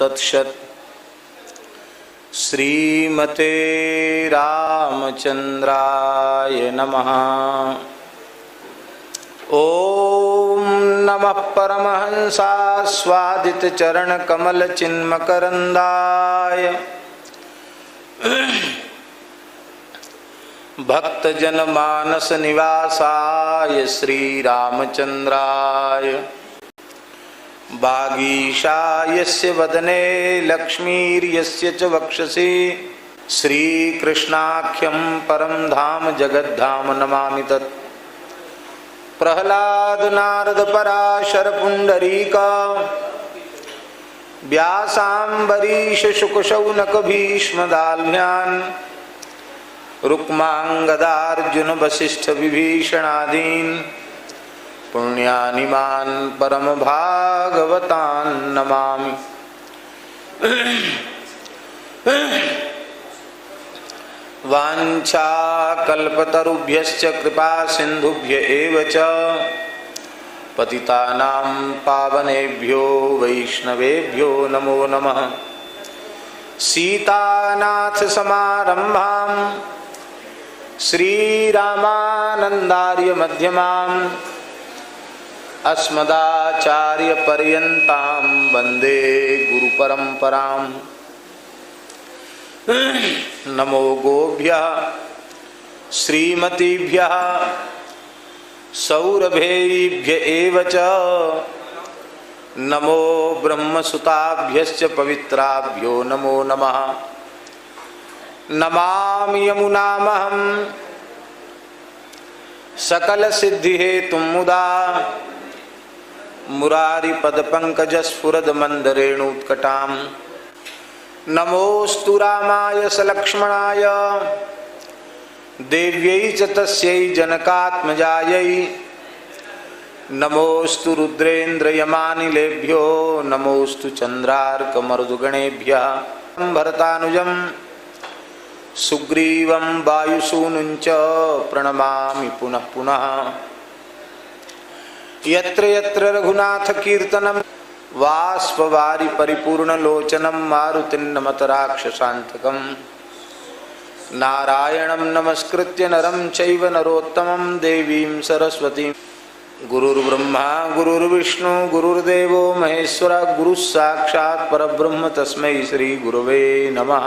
तत्सत्। श्रीमते रामचंद्राय नमः। ओम नमः परमहंसास्वादित चरण कमल चिन्मकरंदाय भक्तजन मानस निवासाय श्री रामचंद्राय। वागीशायस्य वदने लक्ष्मीर्यस्य च वक्षसि श्रीकृष्णाख्यं परं धाम जगद्धाम नमामि तत्। प्रह्लाद नारद पराशर पुंडरीक व्यासाम्बरीश शुकशौनक भीष्म दाल्म्यान् रुक्मांगदार्जुन वसिष्ठ विभीषणादीन् पुण्यानिमान् परम भागवतान् नमामि। वाञ्छाकल्पतरुभ्यश्च कृपा सिन्धुभ्य एव च पतितानां पावनेभ्यो वैष्णवेभ्यो नमो नमः। सीतानाथ समारम्भां श्रीरामानन्दार्य मध्यमाम् अस्मदाचार्यपर्यन्तां वन्दे गुरुपरम्पराम्। नमो गोभ्यः श्रीमतीभ्यः सौरभेभ्य एव च नमो ब्रह्मसुताभ्यश्च पवित्राभ्यो नमो नमः। नमामि यमुनामहं सकलसिद्धिहेतुं मुदा मुरारिपदपङ्कजस्फुरदमन्दरेणुत्कटाम्। नमोऽस्तु रामाय सलक्ष्मणाय देव्यै च तस्यै जनकात्मजायै। नमोऽस्तु रुद्रेन्द्रयमानिलेभ्यो नमोऽस्तु चन्द्रार्कमरुदगणेभ्यः। भरतानुजं सुग्रीवं वायुसूनुं च प्रणमामि पुनः पुनः। यत्र यत्र रघुनाथकीर्तनं वाष्पवारि परिपूर्णलोचनं मारुतिं नमत राक्षसान्तकं। नारायणं नमस्कृत्य नरं चैव नरोत्तमं देवीं सरस्वतीं। गुरुर्ब्रह्मा गुरुर्विष्णु गुरुर्देवो महेश्वर गुरुः साक्षात् परब्रह्म तस्मै श्रीगुरवे नमः।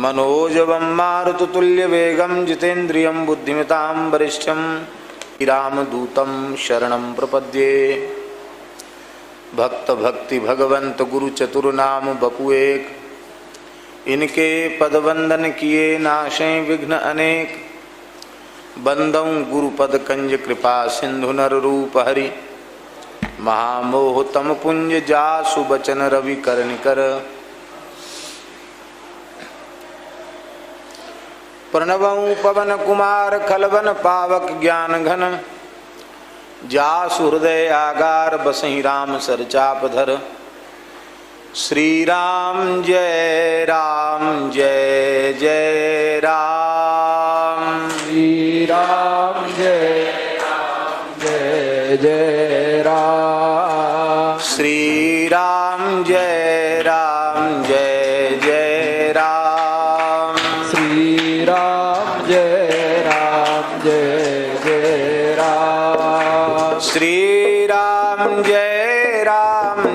मनोजवं मारुततुल्यवेगं जितेन्द्रियं बुद्धिमतां वरिष्ठं रामदूतं शरणं प्रपद्ये। भक्त भक्ति भगवंत गुरु चतुर्नाम बपु एक। इनके पदवंदन किए नाशे विघ्न अनेक। बंदौ गुरुपद कंज कृपा सिंधु नर रूप हरि। महामोह तम पुंज जासु बचन रवि करनिकर। प्रणवं पवन कुमार खलवन पावक ज्ञान घन। जासु हृदय आगार बसहि राम सरचापधर। श्री राम जय जय राम। श्री राम जय जय राम। श्री राम जय जय राम। श्री राम जय जय राम। श्री राम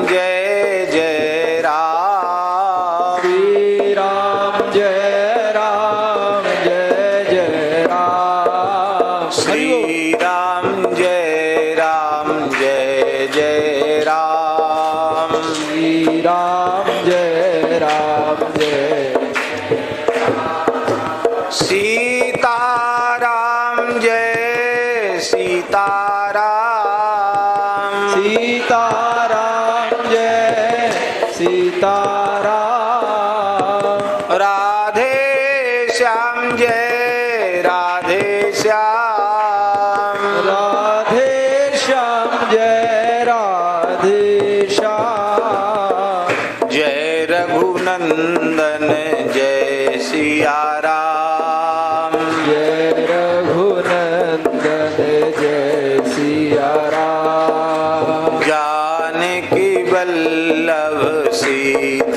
जय जय राम। श्री राम जय जय राम। श्री राम जय जय राम। श्री राम जय सीताराम जय सीताराम। सीताराम जय सीताराम। राधे श्याम जय श्याम। राधे श्याम जय राधे श्याम। जय रघुनंदन जय सिया राम। जय रघुनंदन जय सिया राम। जानकी वल्लभ वल्लभ सीताराम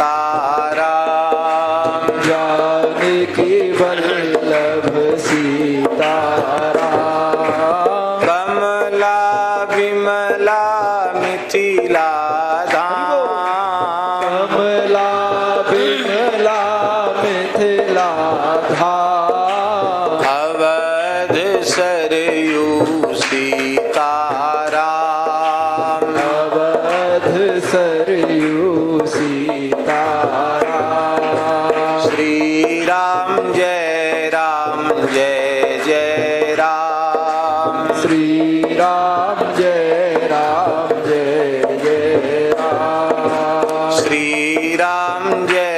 जानकी वल्लभ सीताराम कमला विमला मिथिला धाम कमला विमला मिथिला धाम अवध सरयू सीताराम अवध सरयू सीताराम श्री राम जय जय राम श्री राम जय जय राम श्री राम जय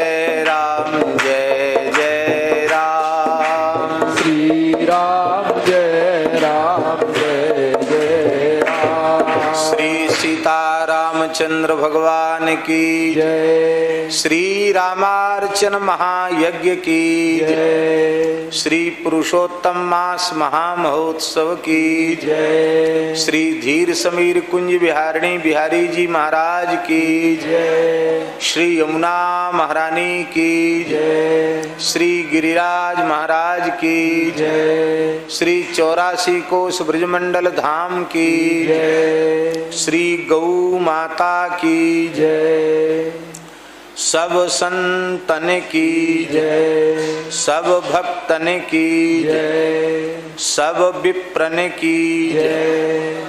जय राम श्री राम जय जय राम श्री सीतारामचंद्र भगवान की जय श्री रामार्चन महायज्ञ की जय श्री पुरुषोत्तम मास महामहोत्सव की जय श्री धीर समीर कुंज बिहारिणी बिहारी जी महाराज की जय श्री यमुना महारानी की जय श्री गिरिराज महाराज की जय श्री 84 कोस ब्रजमंडल धाम की जय श्री गौ माता की जय सब संतन की जय सब भक्तन की जय सब विप्रन की जय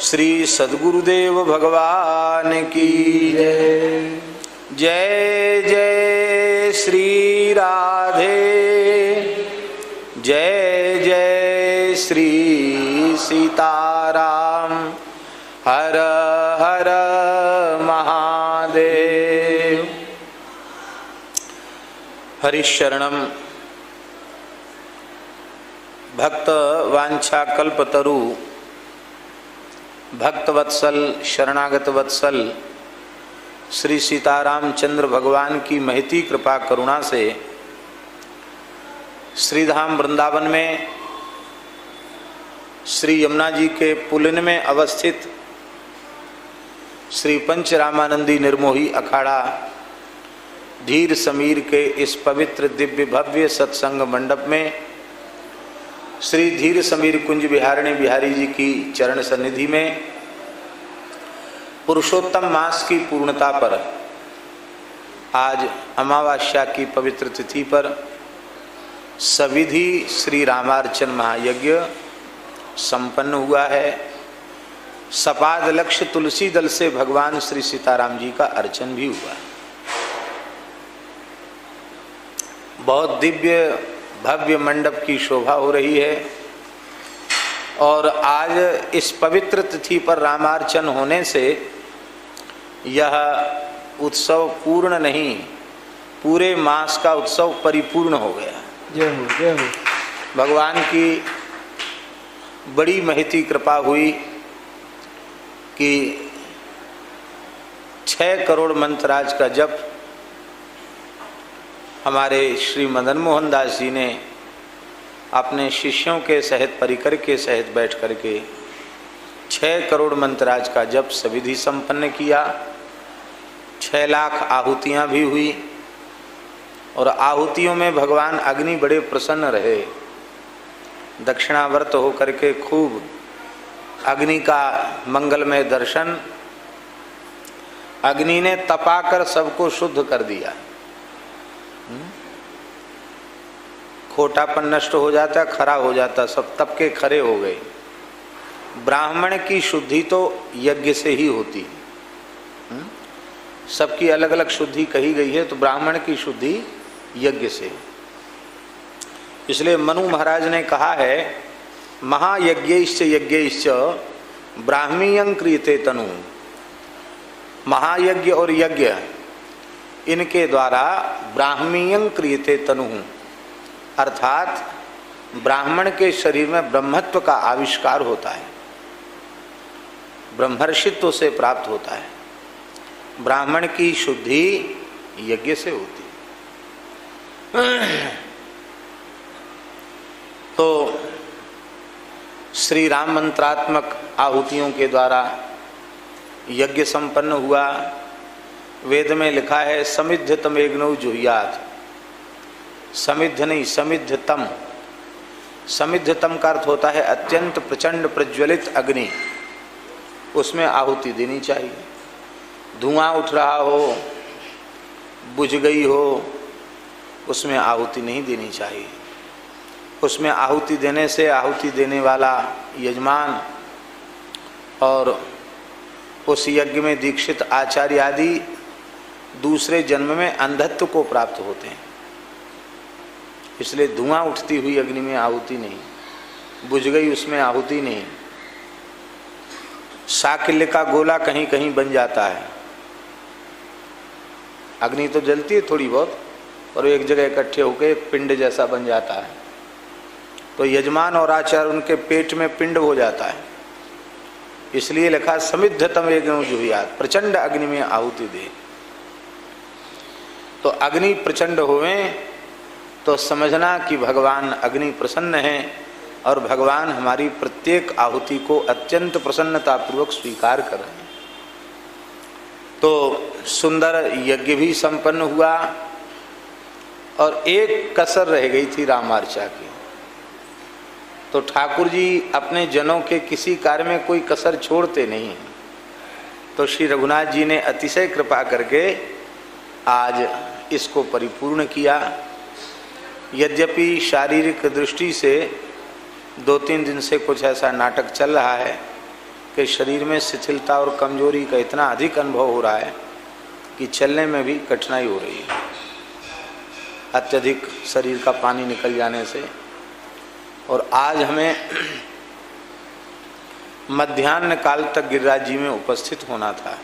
श्री सद्गुरुदेव भगवान की जय जय जय श्री राधे जय जय श्री सीताराम हर हर महादेव हरिशरणम भक्त वांछा कल्पतरु भक्तवत्सल शरणागत वत्सल श्री सीतारामचंद्र भगवान की महती कृपा करुणा से श्रीधाम वृंदावन में श्री यमुना जी के पुलिन में अवस्थित श्री पंचरामानंदी निर्मोही अखाड़ा धीर समीर के इस पवित्र दिव्य भव्य सत्संग मंडप में श्री धीर समीर कुंज बिहारिणी बिहारी जी की चरण सन्निधि में पुरुषोत्तम मास की पूर्णता पर आज अमावास्या की पवित्र तिथि पर सविधि श्री रामार्चन महायज्ञ संपन्न हुआ है। सपाद लक्ष्य तुलसी दल से भगवान श्री सीताराम जी का अर्चन भी हुआ। बहुत दिव्य भव्य मंडप की शोभा हो रही है और आज इस पवित्र तिथि पर रामार्चन होने से यह उत्सव पूर्ण नहीं, पूरे मास का उत्सव परिपूर्ण हो गया। जय हो जय हो। भगवान की बड़ी महती कृपा हुई कि 6 करोड़ मंत्राज का जप हमारे श्री मदन मोहन दास जी ने अपने शिष्यों के सहित परिकर के सहित बैठ करके 6 करोड़ मंत्राज का जप सविधि संपन्न किया। 6 लाख आहुतियाँ भी हुई और आहुतियों में भगवान अग्नि बड़े प्रसन्न रहे। दक्षिणावर्त होकर के खूब अग्नि का मंगलमय दर्शन, अग्नि ने तपाकर सबको शुद्ध कर दिया। खोटापन नष्ट हो जाता, खरा हो जाता, सब तप के खरे हो गए। ब्राह्मण की शुद्धि तो यज्ञ से ही होती है। सबकी अलग अलग शुद्धि कही गई है, तो ब्राह्मण की शुद्धि यज्ञ से। इसलिए मनु महाराज ने कहा है, महायज्ञैश्च यज्ञैश्च ब्राह्मीयं क्रियते तनु। महायज्ञ और यज्ञ इनके द्वारा ब्राह्मीयं क्रियते तनु, अर्थात ब्राह्मण के शरीर में ब्रह्मत्व का आविष्कार होता है, ब्रह्मर्षित्व से प्राप्त होता है। ब्राह्मण की शुद्धि यज्ञ से होती है। तो श्री राम मंत्रात्मक आहुतियों के द्वारा यज्ञ संपन्न हुआ। वेद में लिखा है समिद्ध तमेग्नौ जुह्यात्। समिद्ध नहीं, समिद्धतम। समिद्धतम का अर्थ होता है अत्यंत प्रचंड प्रज्वलित अग्नि, उसमें आहुति देनी चाहिए। धुआं उठ रहा हो, बुझ गई हो, उसमें आहुति नहीं देनी चाहिए। उसमें आहुति देने से आहुति देने वाला यजमान और उस यज्ञ में दीक्षित आचार्य आदि दूसरे जन्म में अंधत्व को प्राप्त होते हैं। इसलिए धुआं उठती हुई अग्नि में आहुति नहीं, बुझ गई उसमें आहुति नहीं। साकिल्य का गोला कहीं कहीं बन जाता है, अग्नि तो जलती है थोड़ी बहुत, और एक जगह इकट्ठे होकर एक पिंड जैसा बन जाता है। तो यजमान और आचार्य उनके पेट में पिंड हो जाता है। इसलिए लिखा समिद्धतम यज्ञ जुह्यात्, प्रचंड अग्नि में आहुति दे। तो अग्नि प्रचंड होवे तो समझना कि भगवान अग्नि प्रसन्न है और भगवान हमारी प्रत्येक आहुति को अत्यंत प्रसन्नतापूर्वक स्वीकार कर रहे हैं। तो सुंदर यज्ञ भी संपन्न हुआ और एक कसर रह गई थी रामार्चा की। तो ठाकुर जी अपने जनों के किसी कार्य में कोई कसर छोड़ते नहीं हैं। तो श्री रघुनाथ जी ने अतिशय कृपा करके आज इसको परिपूर्ण किया। यद्यपि शारीरिक दृष्टि से 2-3 दिन से कुछ ऐसा नाटक चल रहा है कि शरीर में शिथिलता और कमजोरी का इतना अधिक अनुभव हो रहा है कि चलने में भी कठिनाई हो रही है, अत्यधिक शरीर का पानी निकल जाने से। और आज हमें मध्याह्न काल तक गिरिराज जी में उपस्थित होना था,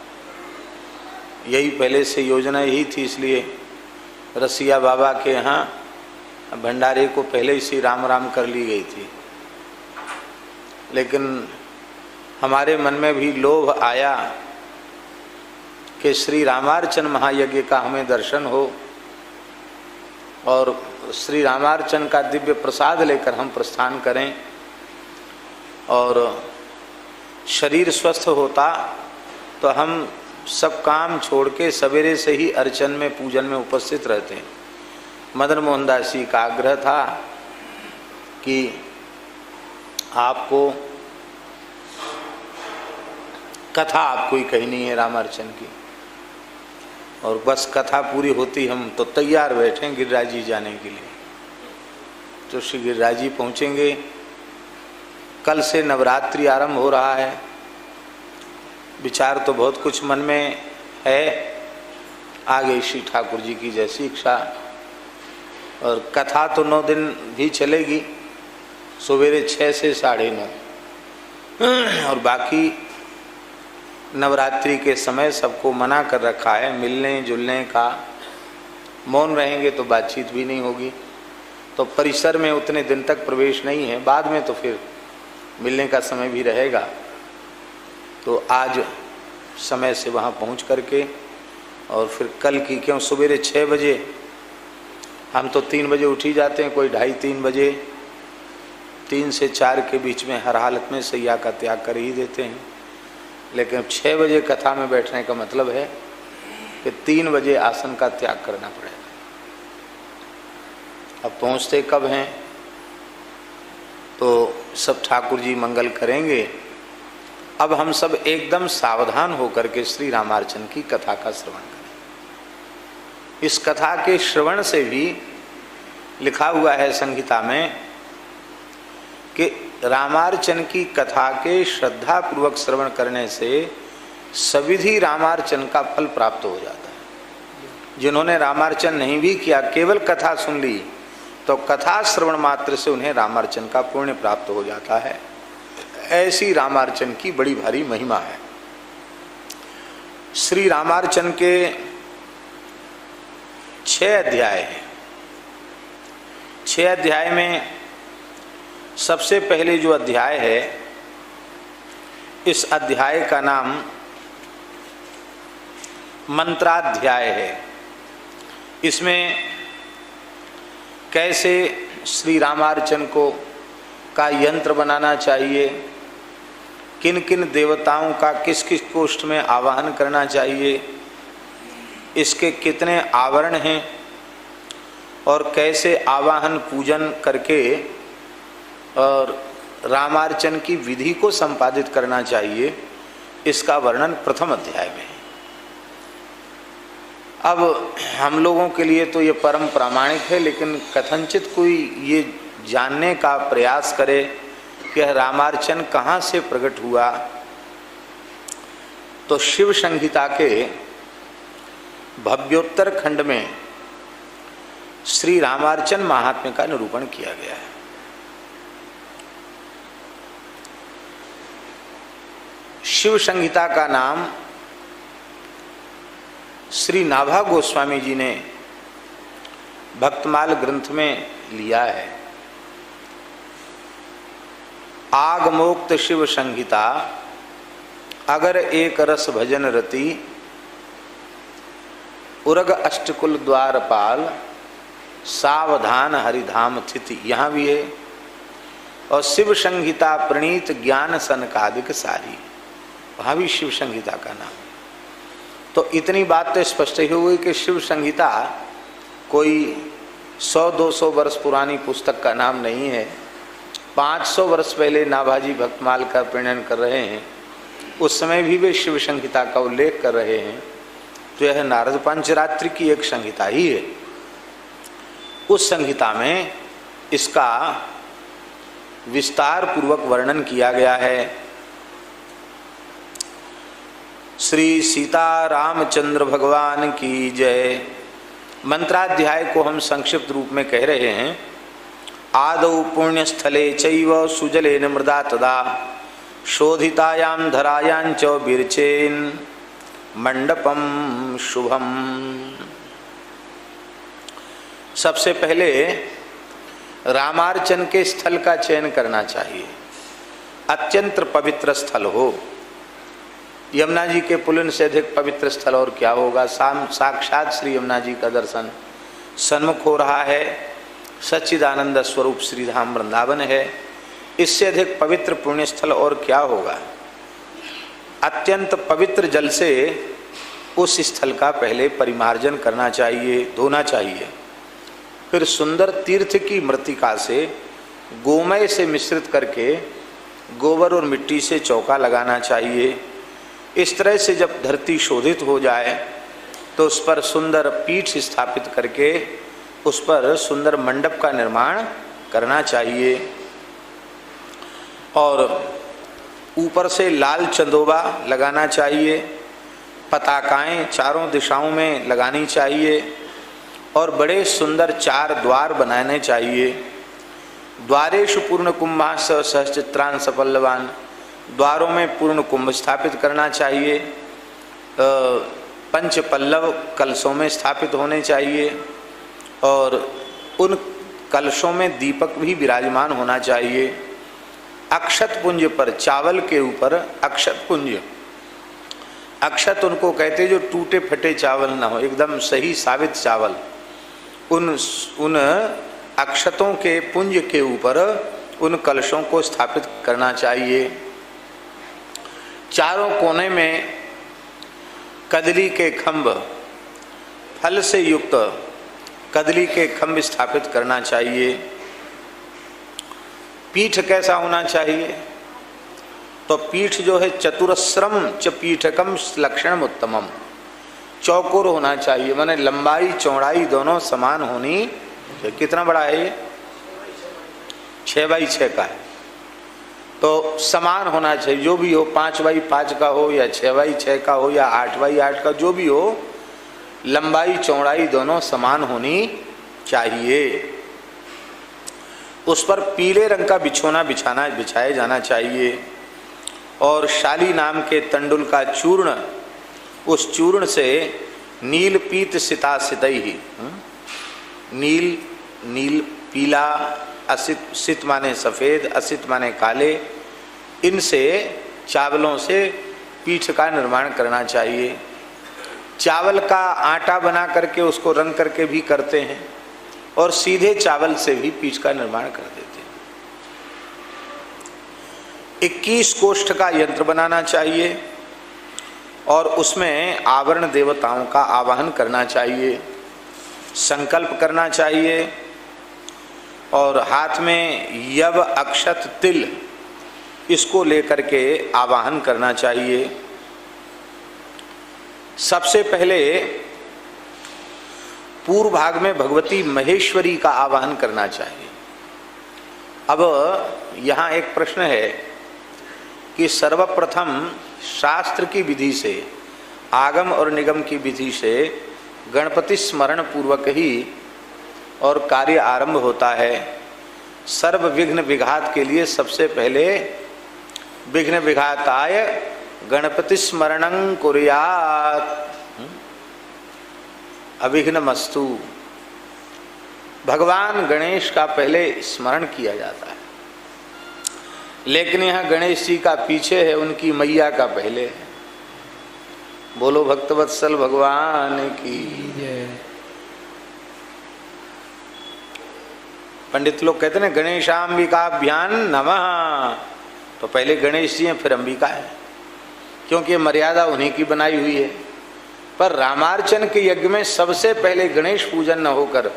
यही पहले से योजना यही थी। इसलिए रसिया बाबा के यहाँ भंडारे को पहले ही से राम राम कर ली गई थी, लेकिन हमारे मन में भी लोभ आया कि श्री रामार्चन महायज्ञ का हमें दर्शन हो और श्री रामार्चन का दिव्य प्रसाद लेकर हम प्रस्थान करें। और शरीर स्वस्थ होता तो हम सब काम छोड़ के सवेरे से ही अर्चन में पूजन में उपस्थित रहते हैं। मदन मोहन दास जी का आग्रह था कि आपको कथा आपको ही कहनी है रामार्चन की, और बस कथा पूरी होती हम तो तैयार बैठे गिरिराज जी जाने के लिए। तो श्री गिरिराज जी पहुँचेंगे। कल से नवरात्रि आरंभ हो रहा है। विचार तो बहुत कुछ मन में है, आगे श्री ठाकुर जी की जैसी इच्छा। और कथा तो 9 दिन भी चलेगी, सवेरे 6 से 9:30, और बाकी नवरात्रि के समय सबको मना कर रखा है मिलने जुलने का। मौन रहेंगे तो बातचीत भी नहीं होगी, तो परिसर में उतने दिन तक प्रवेश नहीं है। बाद में तो फिर मिलने का समय भी रहेगा। तो आज समय से वहाँ पहुँच करके और फिर कल की, क्यों सवेरे 6 बजे, हम तो 3 बजे उठ ही जाते हैं, कोई 2:30-3 बजे, 3 से 4 के बीच में हर हालत में सैया का त्याग कर ही देते हैं। लेकिन 6 बजे कथा में बैठने का मतलब है कि 3 बजे आसन का त्याग करना पड़ेगा। अब पहुँचते कब हैं, तो सब ठाकुर जी मंगल करेंगे। अब हम सब एकदम सावधान होकर के श्री रामार्चन की कथा का श्रवण करें। इस कथा के श्रवण से भी लिखा हुआ है संहिता में कि रामार्चन की कथा के श्रद्धा पूर्वक श्रवण करने से सविधि रामार्चन का फल प्राप्त हो जाता है। जिन्होंने रामार्चन नहीं भी किया, केवल कथा सुन ली, तो कथा श्रवण मात्र से उन्हें रामार्चन का पुण्य प्राप्त हो जाता है। ऐसी रामार्चन की बड़ी भारी महिमा है। श्री रामार्चन के 6 अध्याय हैं। 6 अध्याय में सबसे पहले जो अध्याय है, इस अध्याय का नाम मंत्राध्याय है। इसमें कैसे श्री रामार्चन को का यंत्र बनाना चाहिए, किन किन देवताओं का किस किस कोष्ठ में आवाहन करना चाहिए, इसके कितने आवरण हैं और कैसे आवाहन पूजन करके और रामार्चन की विधि को संपादित करना चाहिए, इसका वर्णन प्रथम अध्याय में है। अब हम लोगों के लिए तो ये परम प्रामाणिक है, लेकिन कथनचित कोई ये जानने का प्रयास करे कि रामार्चन कहाँ से प्रकट हुआ, तो शिव संहिता के भव्योत्तर खंड में श्री रामार्चन महात्म्य का निरूपण किया गया है। शिव संहिता का नाम श्री नाभा गोस्वामी जी ने भक्तमाल ग्रंथ में लिया है। आगमोक्त शिव संहिता अगर एक रस भजन रति, उरग अष्टकुल द्वारपाल, सावधान हरिधाम थिति, यहाँ भी है। और शिव संहिता प्रणीत ज्ञान सनकादिक सारी, वहाँ भी शिव संहिता का नाम। तो इतनी बात तो स्पष्ट ही हुई कि शिव संहिता कोई 100-200 वर्ष पुरानी पुस्तक का नाम नहीं है। 500 वर्ष पहले नाभाजी भक्तमाल का प्रणयन कर रहे हैं, उस समय भी वे शिव संहिता का उल्लेख कर रहे हैं। तो यह नारद पंचरात्रि की एक संहिता ही है। उस संहिता में इसका विस्तार पूर्वक वर्णन किया गया है। श्री सीता रामचंद्र भगवान की जय। मंत्राध्याय को हम संक्षिप्त रूप में कह रहे हैं। आदौ पुण्यस्थले चैव सुजलेन मृदा तदा, शोधितायां धरायां च बिरचेन मंडपम शुभम। सबसे पहले रामार्चन के स्थल का चयन करना चाहिए। अत्यंत पवित्र स्थल हो। यमुना जी के पुलिन से अधिक पवित्र स्थल और क्या होगा। साक्षात श्री यमुना जी का दर्शन सन्मुख हो रहा है। सच्चिदानंद स्वरूप श्री धाम वृंदावन है। इससे अधिक पवित्र पुण्य स्थल और क्या होगा। अत्यंत पवित्र जल से उस स्थल का पहले परिमार्जन करना चाहिए, धोना चाहिए। फिर सुंदर तीर्थ की मृत्तिका से गोमय से मिश्रित करके गोबर और मिट्टी से चौका लगाना चाहिए। इस तरह से जब धरती शोधित हो जाए तो उस पर सुंदर पीठ स्थापित करके उस पर सुंदर मंडप का निर्माण करना चाहिए। और ऊपर से लाल चंदोबा लगाना चाहिए। पताकाएं चारों दिशाओं में लगानी चाहिए और बड़े सुंदर 4 द्वार बनाने चाहिए। द्वारेषु पूर्ण कुंभास सहस्चित्रान सपल्लवान, द्वारों में पूर्ण कुंभ स्थापित करना चाहिए। 5 पल्लव कलशों में स्थापित होने चाहिए और उन कलशों में दीपक भी विराजमान होना चाहिए। अक्षत पुंज पर, चावल के ऊपर अक्षत पुंज, अक्षत उनको कहते जो टूटे फटे चावल ना हो, एकदम सही साबित चावल, उन अक्षतों के पुंज के ऊपर उन कलशों को स्थापित करना चाहिए। चारों कोने में कदली के खंभ, फल से युक्त कदली के खंभ स्थापित करना चाहिए। पीठ कैसा होना चाहिए, तो पीठ जो है चतुरस्रम च पीठकम लक्षणम उत्तमम, चौकोर होना चाहिए। माने लंबाई चौड़ाई दोनों समान होनी। कितना बड़ा है ये? 6x6 का है, तो समान होना चाहिए। जो भी हो, 5x5 का हो या 6x6 का हो या 8x8 का, जो भी हो, लंबाई चौड़ाई दोनों समान होनी चाहिए। उस पर पीले रंग का बिछोना बिछाया जाना चाहिए और शाली नाम के तंडुल का चूर्ण, उस चूर्ण से नील पीत सिता सितई, नील पीला, असित, सित माने सफ़ेद, असित माने काले, इनसे चावलों से पीठ का निर्माण करना चाहिए। चावल का आटा बना करके उसको रंग करके भी करते हैं और सीधे चावल से भी पीठ का निर्माण कर देते हैं। 21 कोष्ठ का यंत्र बनाना चाहिए। और उसमें आवरण देवताओं का आवाहन करना चाहिए, संकल्प करना चाहिए और हाथ में यव अक्षत तिल इसको लेकर के आवाहन करना चाहिए। सबसे पहले पूर्व भाग में भगवती महेश्वरी का आवाहन करना चाहिए। अब यहाँ एक प्रश्न है कि सर्वप्रथम शास्त्र की विधि से, आगम और निगम की विधि से गणपति स्मरण पूर्वक ही और कार्य आरंभ होता है। सर्व विघ्न विघात के लिए सबसे पहले विघ्न विघाताय गणपति स्मरणं कुर्यात् अविघ्नमस्तु, भगवान गणेश का पहले स्मरण किया जाता है। लेकिन यहाँ गणेश जी का पीछे है, उनकी मैया का पहले है। बोलो भक्तवत्सल भगवान की जय। पंडित लोग कहते हैं गणेशांबिकाभ्यान नमः, तो पहले गणेश जी हैं फिर अंबिका है, क्योंकि मर्यादा उन्हीं की बनाई हुई है। पर रामार्चन के यज्ञ में सबसे पहले गणेश पूजन न होकर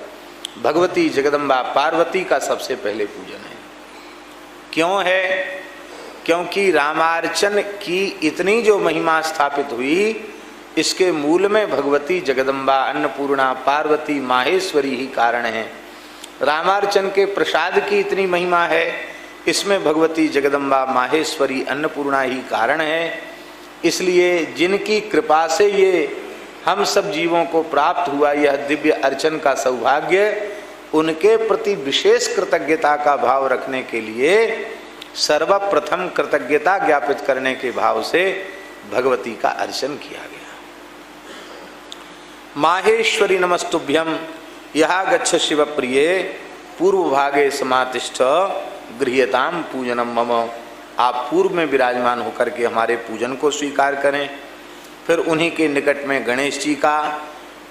भगवती जगदम्बा पार्वती का सबसे पहले पूजन है। क्यों है? क्योंकि रामार्चन की इतनी जो महिमा स्थापित हुई, इसके मूल में भगवती जगदम्बा अन्नपूर्णा पार्वती माहेश्वरी ही कारण है। रामार्चन के प्रसाद की इतनी महिमा है, इसमें भगवती जगदम्बा माहेश्वरी अन्नपूर्णा ही कारण है। इसलिए जिनकी कृपा से ये हम सब जीवों को प्राप्त हुआ यह दिव्य अर्चन का सौभाग्य, उनके प्रति विशेष कृतज्ञता का भाव रखने के लिए सर्वप्रथम कृतज्ञता ज्ञापित करने के भाव से भगवती का अर्चन किया गया। माहेश्वरी नमस्तुभ्यम यहा गच्छ शिव प्रिये पूर्व भागे समातिष्ठ गृह्यताम पूजनम मम। आप पूर्व में विराजमान होकर के हमारे पूजन को स्वीकार करें। फिर उन्हीं के निकट में गणेश जी का,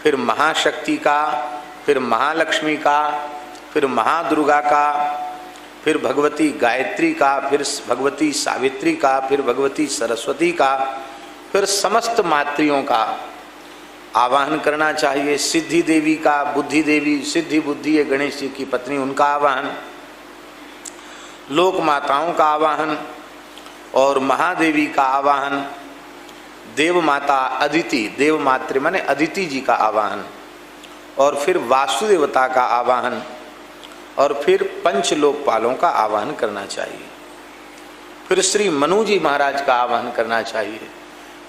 फिर महाशक्ति का, फिर महालक्ष्मी का, फिर महादुर्गा का, फिर भगवती गायत्री का, फिर भगवती सावित्री का, फिर भगवती सरस्वती का, फिर समस्त मातृयों का आवाहन करना चाहिए। सिद्धि देवी का, बुद्धि देवी, सिद्धि बुद्धि है गणेश जी की पत्नी, उनका आवाहन, लोक माताओं का आवाहन और महादेवी का आवाहन, देव माता अदिति, देव मातृ माने अदिति जी का आवाहन, और फिर वासुदेवता का आवाहन, और फिर पंच लोकपालों का आवाहन करना चाहिए। फिर श्री मनु जी महाराज का आवाहन करना चाहिए।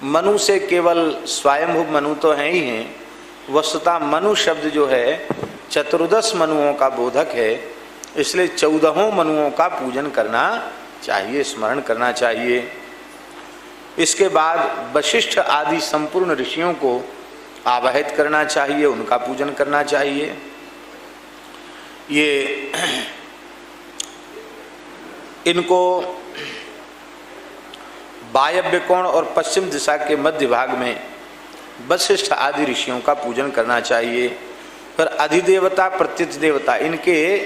मनु से केवल स्वयंभू मनु तो हैं ही हैं, वस्तुतः मनु शब्द जो है चतुर्दश मनुओं का बोधक है, इसलिए 14 मनुओं का पूजन करना चाहिए, स्मरण करना चाहिए। इसके बाद वशिष्ठ आदि संपूर्ण ऋषियों को आवाहित करना चाहिए, उनका पूजन करना चाहिए। ये इनको वायव्य कोण और पश्चिम दिशा के मध्य भाग में वशिष्ठ आदि ऋषियों का पूजन करना चाहिए। फिर अधिदेवता प्रत्यक्ष देवता, इनके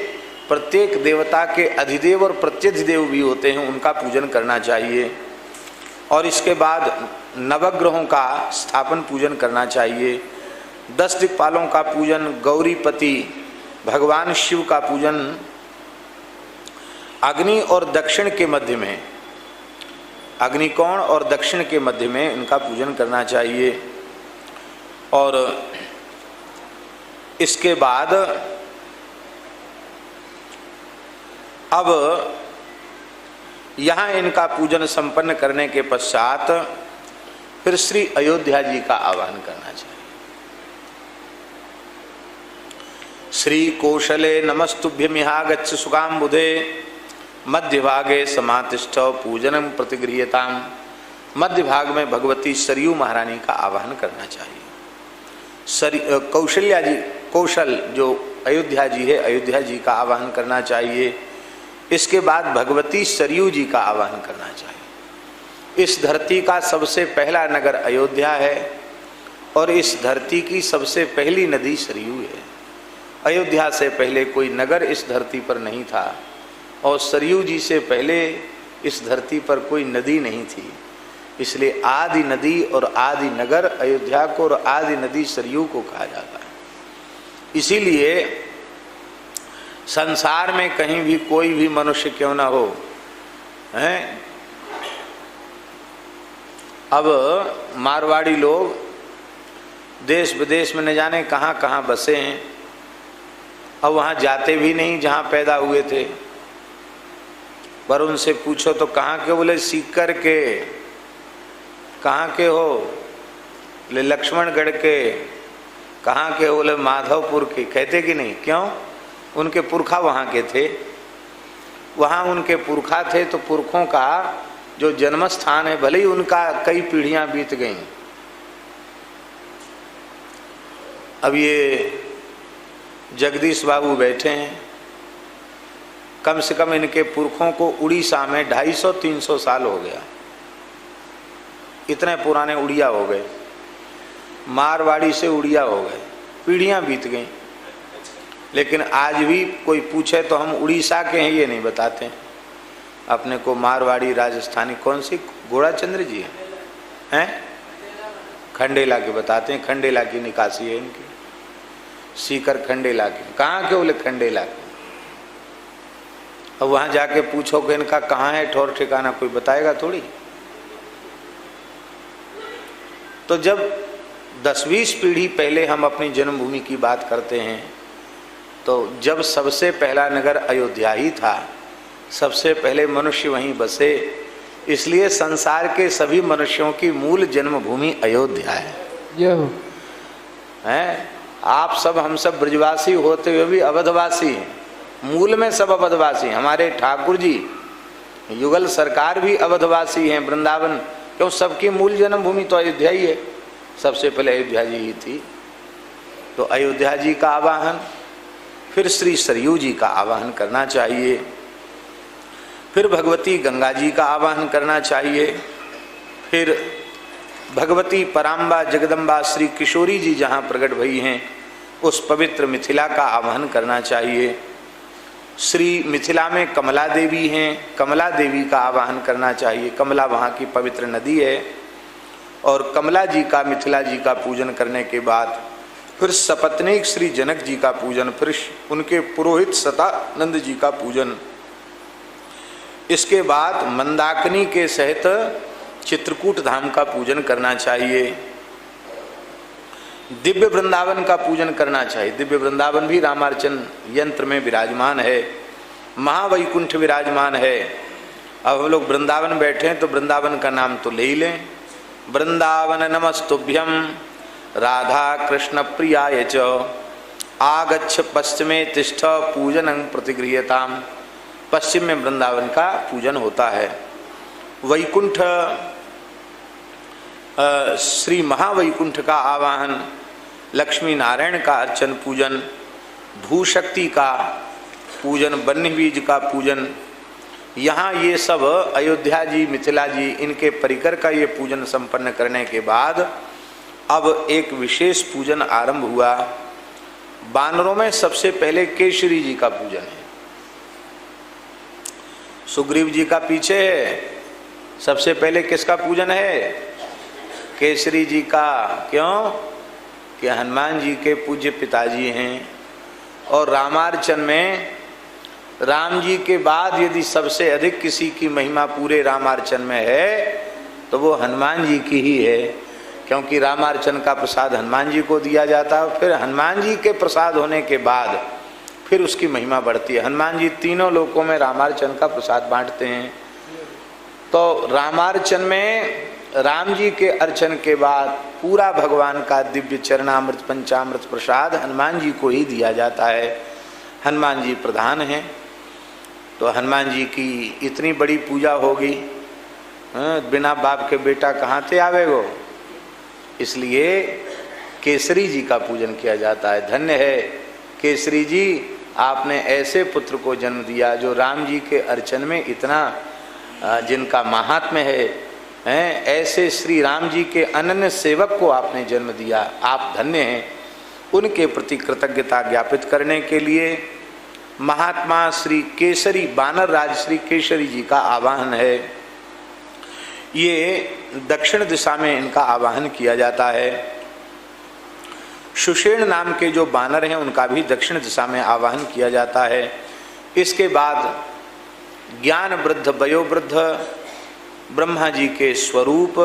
प्रत्येक देवता के अधिदेव और प्रत्यधिदेव भी होते हैं, उनका पूजन करना चाहिए। और इसके बाद नवग्रहों का स्थापन पूजन करना चाहिए। 10 दिक्पालों का पूजन, गौरीपति भगवान शिव का पूजन, अग्नि और दक्षिण के मध्य में, अग्निकोण और दक्षिण के मध्य में इनका पूजन करना चाहिए। और इसके बाद अब यहाँ इनका पूजन संपन्न करने के पश्चात फिर श्री अयोध्या जी का आवाहन करना चाहिए। श्री कौशले नमस्तुभ्यमिहागच्छ सुकाम्बुधे मध्य भागे समातिष्ठ पूजनम प्रतिगृह्यताम। मध्य भाग में भगवती सरयू महारानी का आवाहन करना चाहिए। कौशल्या जी, कौशल जो अयोध्या जी है, अयोध्या जी का आवाहन करना चाहिए। इसके बाद भगवती सरयू जी का आवाहन करना चाहिए। इस धरती का सबसे पहला नगर अयोध्या है और इस धरती की सबसे पहली नदी सरयू है। अयोध्या से पहले कोई नगर इस धरती पर नहीं था और सरयू जी से पहले इस धरती पर कोई नदी नहीं थी। इसलिए आदि नदी और आदि नगर अयोध्या को और आदि नदी सरयू को कहा जाता है। इसीलिए संसार में कहीं भी कोई भी मनुष्य क्यों ना हो, हैं, अब मारवाड़ी लोग देश विदेश में न जाने कहाँ कहाँ बसे हैं, अब वहाँ जाते भी नहीं जहाँ पैदा हुए थे। पर उनसे पूछो तो कहाँ के, बोले सीकर के। कहाँ के हो, बोले लक्ष्मणगढ़ के। कहाँ के, बोले माधवपुर के। कहते कि नहीं, क्यों? उनके पुरखा वहाँ के थे, वहाँ उनके पुरखा थे, तो पुरखों का जो जन्म स्थान है, भले ही उनका कई पीढ़ियां बीत गईं। अब ये जगदीश बाबू बैठे हैं, कम से कम इनके पुरखों को उड़ीसा में 250-300 साल हो गया, इतने पुराने उड़िया हो गए, मारवाड़ी से उड़िया हो गए, पीढ़ियां बीत गईं। लेकिन आज भी कोई पूछे तो हम उड़ीसा के हैं ये नहीं बताते हैं, अपने को मारवाड़ी राजस्थानी कौन सी घोड़ाचंद्र जी हैं, खंडेला के बताते हैं, खंडेला की निकासी है इनकी, सीकर खंडेला की। कहाँ के, बोले खंडेला के। अब वहाँ जाके पूछो कि इनका कहाँ है ठौर ठिकाना, कोई बताएगा थोड़ी। तो जब 10-20 पीढ़ी पहले हम अपनी जन्मभूमि की बात करते हैं, तो जब सबसे पहला नगर अयोध्या ही था, सबसे पहले मनुष्य वहीं बसे, इसलिए संसार के सभी मनुष्यों की मूल जन्मभूमि अयोध्या है। आप सब, हम सब ब्रजवासी होते हुए भी अवधवासी हैं, मूल में सब अवधवासी। हमारे ठाकुर जी युगल सरकार भी अवधवासी हैं, वृंदावन, क्यों? सबकी मूल जन्मभूमि तो अयोध्या ही है, सबसे पहले अयोध्या जी ही थी। तो अयोध्या जी का आवाहन, फिर श्री सरयू जी का आवाहन करना चाहिए, फिर भगवती गंगा जी का आवाहन करना चाहिए, फिर भगवती पराम्बा जगदम्बा श्री किशोरी जी जहाँ प्रकट भई हैं उस पवित्र मिथिला का आवाहन करना चाहिए। श्री मिथिला में कमला देवी हैं, कमला देवी का आवाहन करना चाहिए, कमला वहाँ की पवित्र नदी है। और कमला जी का, मिथिला जी का पूजन करने के बाद फिर सपत्नीक श्री जनक जी का पूजन, फिर उनके पुरोहित सतानंद जी का पूजन, इसके बाद मंदाकिनी के सहित चित्रकूट धाम का पूजन करना चाहिए, दिव्य वृंदावन का पूजन करना चाहिए। दिव्य वृंदावन भी रामार्चन यंत्र में विराजमान है, महावैकुंठ विराजमान है। अब हम लोग वृंदावन बैठे हैं तो वृंदावन का नाम तो ले ही लें। वृंदावन नमस्तुभ्यम राधा कृष्ण प्रियाय च आगच्छ पश्चिमे तिष्ठ पूजनं प्रतिगृह्यताम। पश्चिम में वृंदावन का पूजन होता है। वैकुंठ, श्री महावैकुंठ का आवाहन, लक्ष्मी नारायण का अर्चन पूजन, भूशक्ति का पूजन, बन्नी बीज का पूजन, यहाँ ये सब अयोध्या जी, मिथिला जी, इनके परिकर का ये पूजन संपन्न करने के बाद अब एक विशेष पूजन आरंभ हुआ। बानरों में सबसे पहले केसरी जी का पूजन है। सुग्रीव जी का पीछे है, सबसे पहले किसका पूजन है? केसरी जी का। क्यों? कि हनुमान जी के पूज्य पिताजी हैं। और रामार्चन में राम जी के बाद यदि सबसे अधिक किसी की महिमा पूरे रामार्चन में है तो वो हनुमान जी की ही है, क्योंकि रामार्चन का प्रसाद हनुमान जी को दिया जाता है। फिर हनुमान जी के प्रसाद होने के बाद फिर उसकी महिमा बढ़ती है। हनुमान जी तीनों लोकों में रामार्चन का प्रसाद बांटते हैं। तो रामार्चन में राम जी के अर्चन के बाद पूरा भगवान का दिव्य चरणामृत पंचामृत प्रसाद हनुमान जी को ही दिया जाता है। हनुमान जी प्रधान हैं, तो हनुमान जी की इतनी बड़ी पूजा होगी, बिना बाप के बेटा कहाँ से आवेगो, इसलिए केसरी जी का पूजन किया जाता है। धन्य है केसरी जी, आपने ऐसे पुत्र को जन्म दिया जो राम जी के अर्चन में इतना जिनका महात्म्य है, ऐसे श्री राम जी के अनन्य सेवक को आपने जन्म दिया, आप धन्य हैं। उनके प्रति कृतज्ञता ज्ञापित करने के लिए महात्मा श्री केसरी बानर राज श्री केसरी जी का आवाहन है। ये दक्षिण दिशा में इनका आवाहन किया जाता है। सुषेण नाम के जो बानर हैं उनका भी दक्षिण दिशा में आवाहन किया जाता है। इसके बाद ज्ञान वृद्ध वयोवृद्ध ब्रह्मा जी के स्वरूप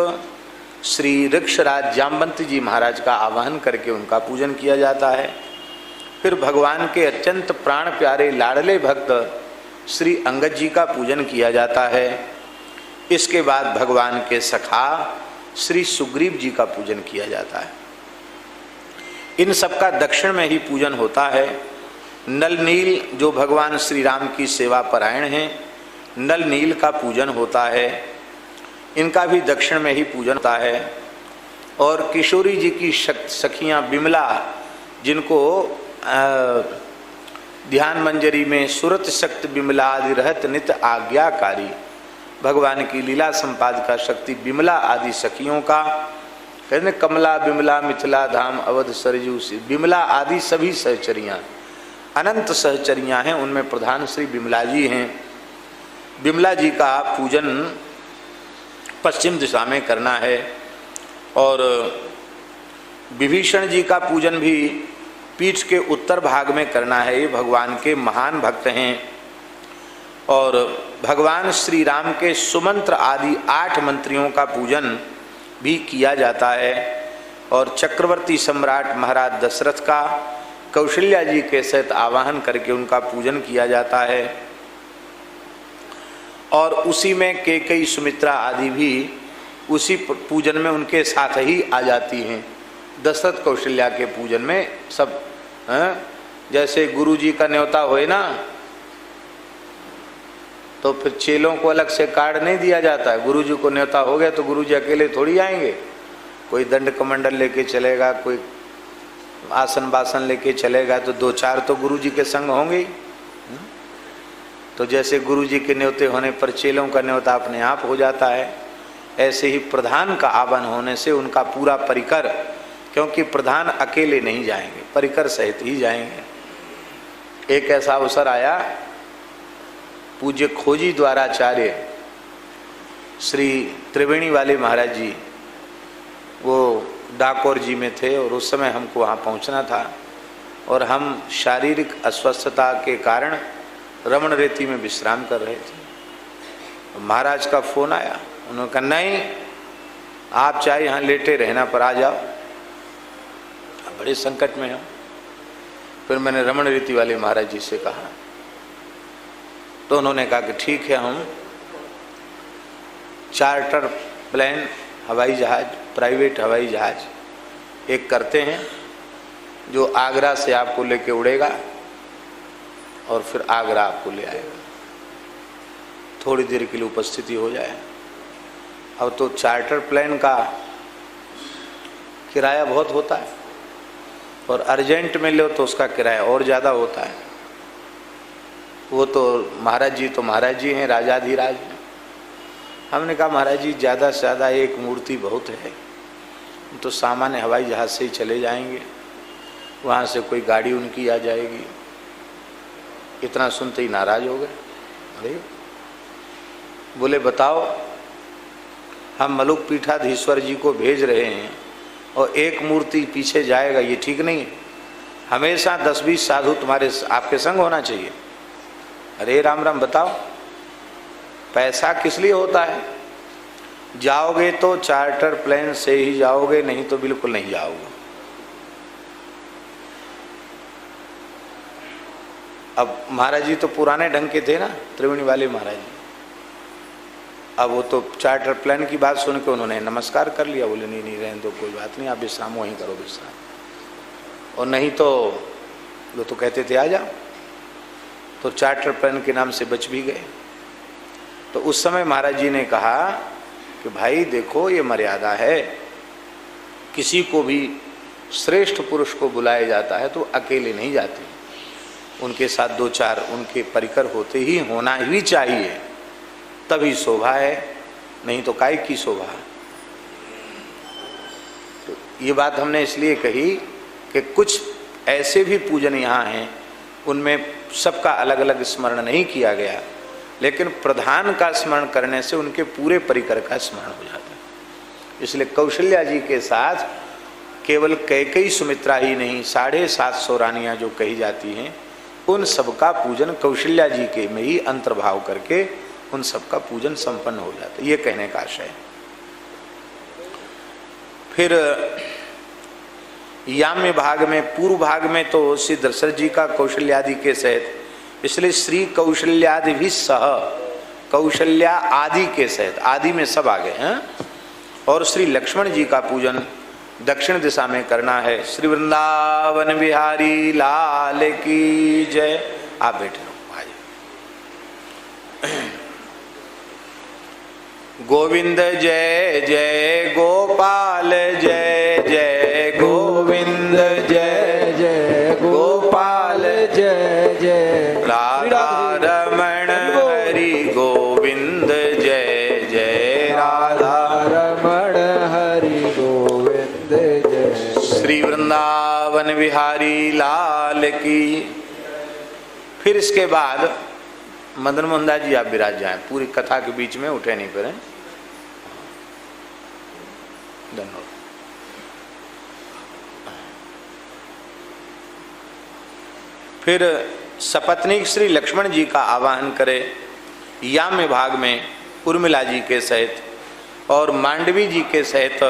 श्री ऋक्षराज जाम्बंत जी महाराज का आवाहन करके उनका पूजन किया जाता है। फिर भगवान के अत्यंत प्राण प्यारे लाडले भक्त श्री अंगद जी का पूजन किया जाता है। इसके बाद भगवान के सखा श्री सुग्रीव जी का पूजन किया जाता है। इन सब का दक्षिण में ही पूजन होता है। नल नील जो भगवान श्री राम की सेवा परायण हैं, नल नील का पूजन होता है। इनका भी दक्षिण में ही पूजन होता है। और किशोरी जी की सखियाँ बिमला, जिनको ध्यान मंजरी में सुरत शक्त बिमला आदि रहत नित आज्ञाकारी, भगवान की लीला संपादिका शक्ति बिमला आदि सखियों का, कहते हैं कमला बिमला मिथिला धाम अवध सरजू, बिमला आदि सभी सहचरियाँ अनंत सहचरियाँ हैं, उनमें प्रधान श्री बिमला जी हैं। बिमला जी का पूजन पश्चिम दिशा में करना है। और विभीषण जी का पूजन भी पीठ के उत्तर भाग में करना है। ये भगवान के महान भक्त हैं। और भगवान श्री राम के सुमंत्र आदि 8 मंत्रियों का पूजन भी किया जाता है। और चक्रवर्ती सम्राट महाराज दशरथ का कौशल्या जी के सहित आवाहन करके उनका पूजन किया जाता है। और उसी में कैकेयी सुमित्रा आदि भी उसी पूजन में उनके साथ ही आ जाती हैं। दशरथ कौशल्या के पूजन में सब जैसे गुरु जी का न्योता होए ना, तो फिर चेलों को अलग से कार्ड नहीं दिया जाता है। गुरु जी को न्योता हो गया तो गुरु जी अकेले थोड़ी आएंगे, कोई दंड कमंडल लेके चलेगा, कोई आसन बासन लेके चलेगा, तो 2-4 तो गुरु जी के संग होंगे। तो जैसे गुरु जी के न्योते होने पर चेलों का न्योता अपने आप हो जाता है, ऐसे ही प्रधान का आवाहन होने से उनका पूरा परिकर, क्योंकि प्रधान अकेले नहीं जाएंगे, परिकर सहित ही जाएंगे। एक ऐसा अवसर आया, पूज्य खोजी द्वाराचार्य श्री त्रिवेणी वाले महाराज जी वो डाकोर जी में थे और उस समय हमको वहाँ पहुँचना था। और हम शारीरिक अस्वस्थता के कारण रमण रेती में विश्राम कर रहे थे। महाराज का फोन आया, उन्होंने कहा नहीं, आप चाहे यहाँ लेटे रहना पर आ जाओ, बड़े संकट में हो। फिर मैंने रमण रीति वाले महाराज जी से कहा, तो उन्होंने कहा कि ठीक है, हम चार्टर प्लेन हवाई जहाज, प्राइवेट हवाई जहाज एक करते हैं जो आगरा से आपको लेके उड़ेगा और फिर आगरा आपको ले आएगा, थोड़ी देर के लिए उपस्थिति हो जाए। अब तो चार्टर प्लेन का किराया बहुत होता है और अर्जेंट में लो तो उसका किराया और ज़्यादा होता है। वो तो महाराज जी हैं, राजाधिराज हैं। हमने कहा महाराज जी ज़्यादा से ज़्यादा एक मूर्ति बहुत है, तो सामान्य हवाई जहाज़ से ही चले जाएंगे, वहाँ से कोई गाड़ी उनकी आ जाएगी। इतना सुनते ही नाराज हो गए। अरे बोले बताओ, हम मलुक पीठाधीश्वर जी को भेज रहे हैं और एक मूर्ति पीछे जाएगा, ये ठीक नहीं है। हमेशा 10-20 साधु तुम्हारे आपके संग होना चाहिए। अरे राम राम, बताओ पैसा किस लिए होता है? जाओगे तो चार्टर प्लेन से ही जाओगे, नहीं तो बिल्कुल नहीं जाओगे। अब महाराज जी तो पुराने ढंग के थे ना, त्रिवेणी वाले महाराज जी। अब वो तो चार्टर प्लेन की बात सुन के उन्होंने नमस्कार कर लिया, बोले नहीं रहने दो, कोई बात नहीं, आप विश्राम वहीं करो विश्राम। और नहीं तो वो तो कहते थे आ जाओ, तो चार्टर प्लेन के नाम से बच भी गए। तो उस समय महाराज जी ने कहा कि भाई देखो, ये मर्यादा है, किसी को भी श्रेष्ठ पुरुष को बुलाया जाता है तो अकेले नहीं जाते, उनके साथ 2-4 उनके परिकर होते ही होना ही चाहिए, तभी शोभा है, नहीं तो काय की शोभा। तो ये बात हमने इसलिए कही कि कुछ ऐसे भी पूजन यहाँ हैं, उनमें सबका अलग अलग स्मरण नहीं किया गया, लेकिन प्रधान का स्मरण करने से उनके पूरे परिकर का स्मरण हो जाता है। इसलिए कौशल्या जी के साथ केवल कैकेयी सुमित्रा ही नहीं, 750 रानियां जो कही जाती हैं, उन सबका पूजन कौशल्या जी के में ही अंतर्भाव करके उन सबका पूजन संपन्न हो जाता है। ये कहने का आशय है। फिर याम्य भाग में, पूर्व भाग में तो श्री दशरथ जी का कौशल्यादि के सहित, इसलिए श्री कौशल्यादि भी सह, कौशल्या आदि के सहित, आदि में सब आ गए हैं। और श्री लक्ष्मण जी का पूजन दक्षिण दिशा में करना है। श्री वृंदावन बिहारी लाल की जय। आप बैठे रहो, आइए। गोविंद जय जय गोपाल जय जय गोविंद जय जय गोपाल जय जय राधा रमण हरि गोविंद जय जय राधा रमण हरि गोविंद जय। श्री वृंदावन बिहारी लाल की। फिर इसके बाद मदन मोहन दास जी आप विराज जाएं, पूरी कथा के बीच में उठे नहीं करें। धन्यवाद। फिर सपत्नीक श्री लक्ष्मण जी का आवाहन करें याम्य भाग में उर्मिला जी के सहित, और मांडवी जी के सहित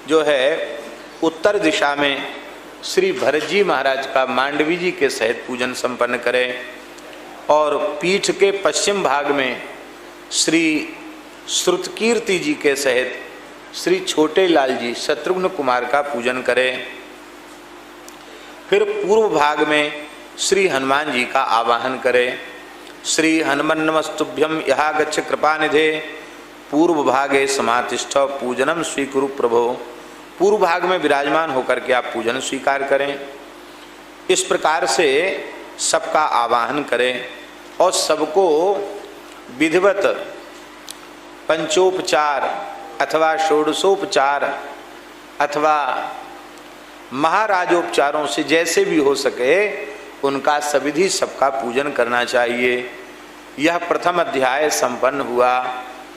जो है उत्तर दिशा में श्री भरत जी महाराज का मांडवी जी के सहित पूजन संपन्न करें। और पीठ के पश्चिम भाग में श्री श्रुतकीर्ति जी के सहित श्री छोटे लाल जी शत्रुघ्न कुमार का पूजन करें। फिर पूर्व भाग में श्री हनुमान जी का आवाहन करें। श्री हनुमन नमस्तुभ्यम यहाँ गच्छ कृपानिधे पूर्व भागे समातिष्ठ पूजनम स्वीकुरु प्रभो। पूर्व भाग में विराजमान होकर के आप पूजन स्वीकार करें। इस प्रकार से सबका आवाहन करें और सबको विधिवत पंचोपचार अथवा षोडशोपचार अथवा महाराजोपचारों से जैसे भी हो सके उनका सविधि सबका पूजन करना चाहिए। यह प्रथम अध्याय संपन्न हुआ।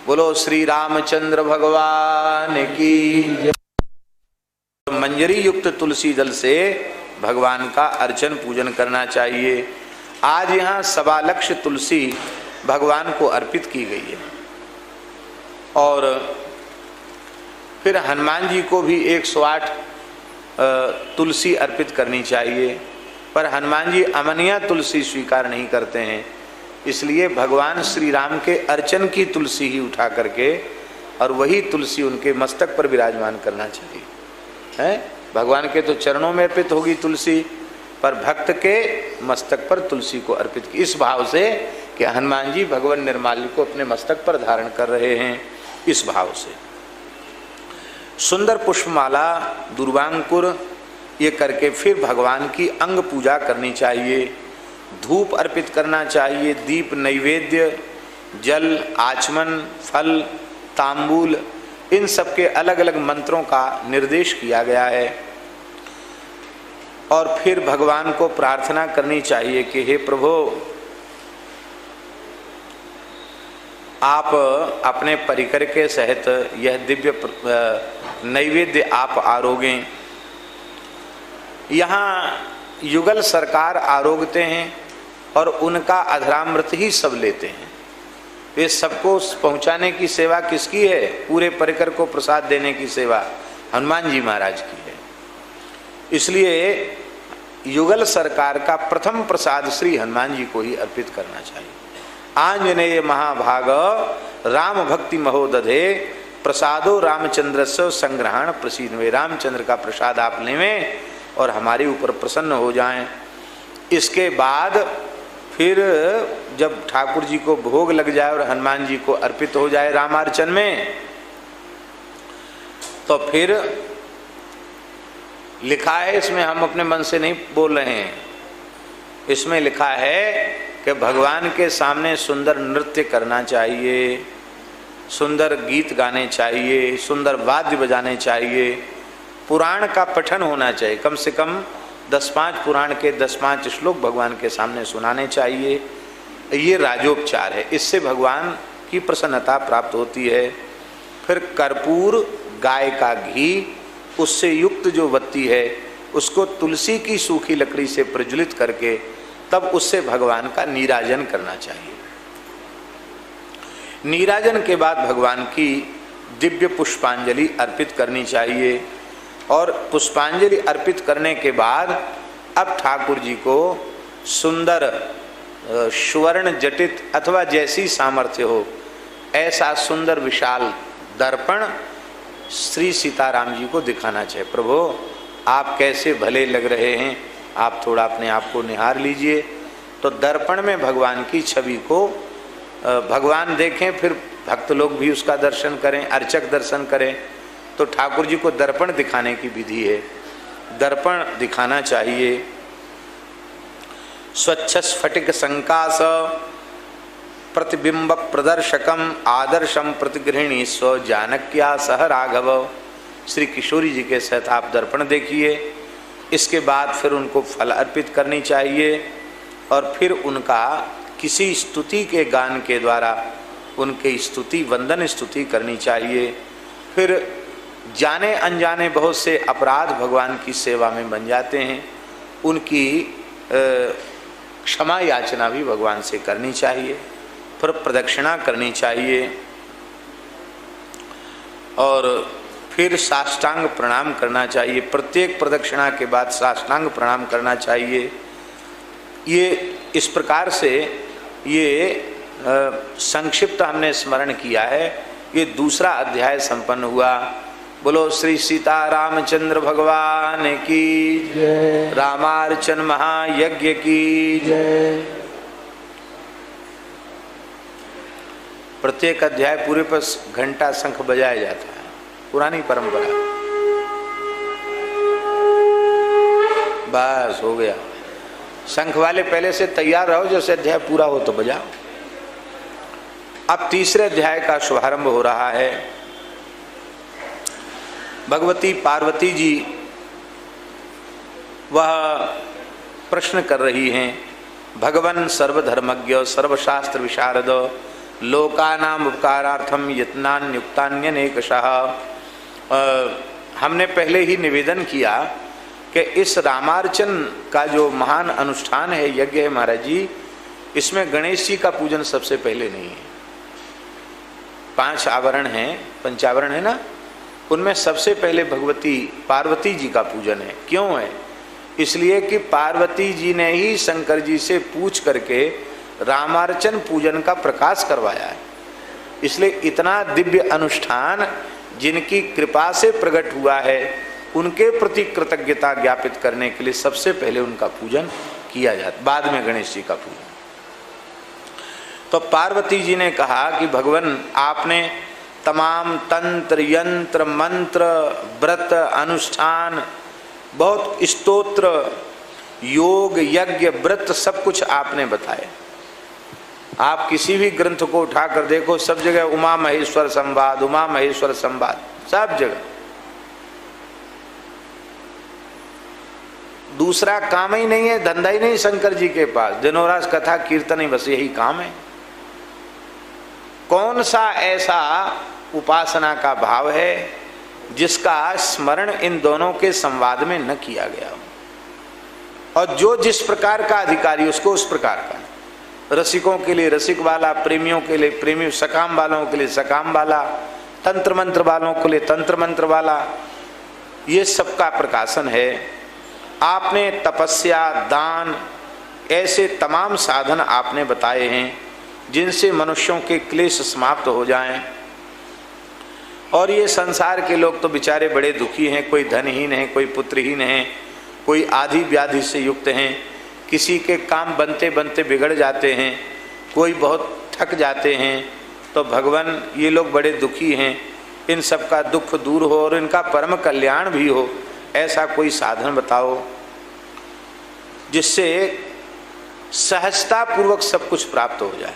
बोलो श्री रामचंद्र भगवान की। मंजरी युक्त तुलसी जल से भगवान का अर्चन पूजन करना चाहिए। आज यहाँ 1.25 लाख तुलसी भगवान को अर्पित की गई है। और फिर हनुमान जी को भी 108 तुलसी अर्पित करनी चाहिए, पर हनुमान जी अमनिया तुलसी स्वीकार नहीं करते हैं, इसलिए भगवान श्री राम के अर्चन की तुलसी ही उठा करके और वही तुलसी उनके मस्तक पर विराजमान करना चाहिए। है भगवान के तो चरणों में अर्पित होगी तुलसी, पर भक्त के मस्तक पर तुलसी को अर्पित की, इस भाव से कि हनुमान जी भगवान निर्माल्य को अपने मस्तक पर धारण कर रहे हैं। इस भाव से सुंदर पुष्पमाला दुर्वांकुर ये करके फिर भगवान की अंग पूजा करनी चाहिए। धूप अर्पित करना चाहिए, दीप नैवेद्य, जल, आचमन, फल, तांबूल, इन सब के अलग अलग मंत्रों का निर्देश किया गया है। और फिर भगवान को प्रार्थना करनी चाहिए कि हे प्रभु, आप अपने परिकर के सहित यह दिव्य नैवेद्य आप आरोगें। यहाँ युगल सरकार आरोगते हैं और उनका अधरामृत ही सब लेते हैं। वे सबको पहुँचाने की सेवा किसकी है? पूरे परिकर को प्रसाद देने की सेवा हनुमान जी महाराज की है। इसलिए युगल सरकार का प्रथम प्रसाद श्री हनुमान जी को ही अर्पित करना चाहिए। आंजनेय महाभाग राम भक्ति महोदधे प्रसादो रामचंद्र से संग्रहण प्रसीद में। रामचंद्र का प्रसाद आप लेवें और हमारे ऊपर प्रसन्न हो जाएं। इसके बाद फिर जब ठाकुर जी को भोग लग जाए और हनुमान जी को अर्पित हो जाए रामार्चन में, तो फिर लिखा है, इसमें हम अपने मन से नहीं बोल रहे हैं, इसमें लिखा है कि भगवान के सामने सुंदर नृत्य करना चाहिए, सुंदर गीत गाने चाहिए, सुंदर वाद्य बजाने चाहिए, पुराण का पठन होना चाहिए। कम से कम 10-5 पुराण के 10-5 श्लोक भगवान के सामने सुनाने चाहिए। ये राजोपचार है, इससे भगवान की प्रसन्नता प्राप्त होती है। फिर कर्पूर, गाय का घी, उससे युक्त जो बत्ती है उसको तुलसी की सूखी लकड़ी से प्रज्वलित करके तब उससे भगवान का नीराजन करना चाहिए। नीराजन के बाद भगवान की दिव्य पुष्पांजलि अर्पित करनी चाहिए और पुष्पांजलि अर्पित करने के बाद अब ठाकुर जी को सुंदर स्वर्ण जटित अथवा जैसी सामर्थ्य हो ऐसा सुंदर विशाल दर्पण श्री सीताराम जी को दिखाना चाहिए। प्रभु आप कैसे भले लग रहे हैं, आप थोड़ा अपने आप को निहार लीजिए। तो दर्पण में भगवान की छवि को भगवान देखें, फिर भक्त लोग भी उसका दर्शन करें, अर्चक दर्शन करें। तो ठाकुर जी को दर्पण दिखाने की विधि है, दर्पण दिखाना चाहिए। स्वच्छ स्फटिक संकाश प्रतिबिंब प्रदर्शकम आदर्शम प्रतिगृहिणी स्व जानक्या सह राघव। श्री किशोरी जी के साथ आप दर्पण देखिए, इसके बाद फिर उनको फल अर्पित करनी चाहिए और फिर उनका किसी स्तुति के गान के द्वारा उनके स्तुति वंदन स्तुति करनी चाहिए। फिर जाने अनजाने बहुत से अपराध भगवान की सेवा में बन जाते हैं, उनकी क्षमा याचना भी भगवान से करनी चाहिए। फिर प्रदक्षिणा करनी चाहिए और फिर साष्टांग प्रणाम करना चाहिए। प्रत्येक प्रदक्षिणा के बाद साष्टांग प्रणाम करना चाहिए। ये इस प्रकार से ये संक्षिप्त हमने स्मरण किया है। ये दूसरा अध्याय संपन्न हुआ। बोलो श्री सीता रामचंद्र भगवान की जय, रामार्चन महायज्ञ की जय। प्रत्येक अध्याय पूरे पर घंटा शंख बजाया जाता है, पुरानी परंपरा। बस हो गया, शंख वाले पहले से तैयार रहो, जैसे अध्याय पूरा हो तो बजाओ। अब तीसरे अध्याय का शुभारंभ हो रहा है। भगवती पार्वती जी वह प्रश्न कर रही हैं, भगवन् सर्वधर्मज्ञ सर्वशास्त्र विशारद लोकानाम उपकारार्थम यत्नान्युक्तान्यनेकशः। हमने पहले ही निवेदन किया कि इस रामार्चन का जो महान अनुष्ठान है, यज्ञ है महाराज जी, इसमें गणेश जी का पूजन सबसे पहले नहीं है। 5 आवरण हैं, पंचावरण है ना, उनमें सबसे पहले भगवती पार्वती जी का पूजन है। क्यों है? इसलिए कि पार्वती जी ने ही शंकर जी से पूछ करके रामार्चन पूजन का प्रकाश करवाया है। इसलिए इतना दिव्य अनुष्ठान जिनकी कृपा से प्रकट हुआ है, उनके प्रति कृतज्ञता ज्ञापित करने के लिए सबसे पहले उनका पूजन किया जाता, बाद में गणेश जी का पूजन। तो पार्वती जी ने कहा कि भगवान आपने तमाम तंत्र यंत्र मंत्र व्रत अनुष्ठान, बहुत स्तोत्र योग यज्ञ व्रत सब कुछ आपने बताए। आप किसी भी ग्रंथ को उठाकर देखो, सब जगह उमा महेश्वर संवाद, उमा महेश्वर संवाद, सब जगह। दूसरा काम ही नहीं है, धंधा ही नहीं शंकर जी के पास, दिनों रात कथा कीर्तन ही, बस यही काम है। कौन सा ऐसा उपासना का भाव है जिसका स्मरण इन दोनों के संवाद में न किया गया हो? और जो जिस प्रकार का अधिकारी उसको उस प्रकार का, रसिकों के लिए रसिक वाला, प्रेमियों के लिए प्रेमी, सकाम वालों के लिए सकाम वाला, तंत्र मंत्र वालों के लिए तंत्र मंत्र वाला, ये सबका प्रकाशन है। आपने तपस्या दान ऐसे तमाम साधन आपने बताए हैं जिनसे मनुष्यों के क्लेश समाप्त हो जाएं। और ये संसार के लोग तो बेचारे बड़े दुखी हैं, कोई धनहीन है, कोई पुत्रहीन है, कोई आदि व्याधि से युक्त हैं, किसी के काम बनते बनते बिगड़ जाते हैं, कोई बहुत थक जाते हैं। तो भगवान ये लोग बड़े दुखी हैं, इन सब का दुख दूर हो और इनका परम कल्याण भी हो, ऐसा कोई साधन बताओ जिससे सहजता पूर्वक सब कुछ प्राप्त हो जाए।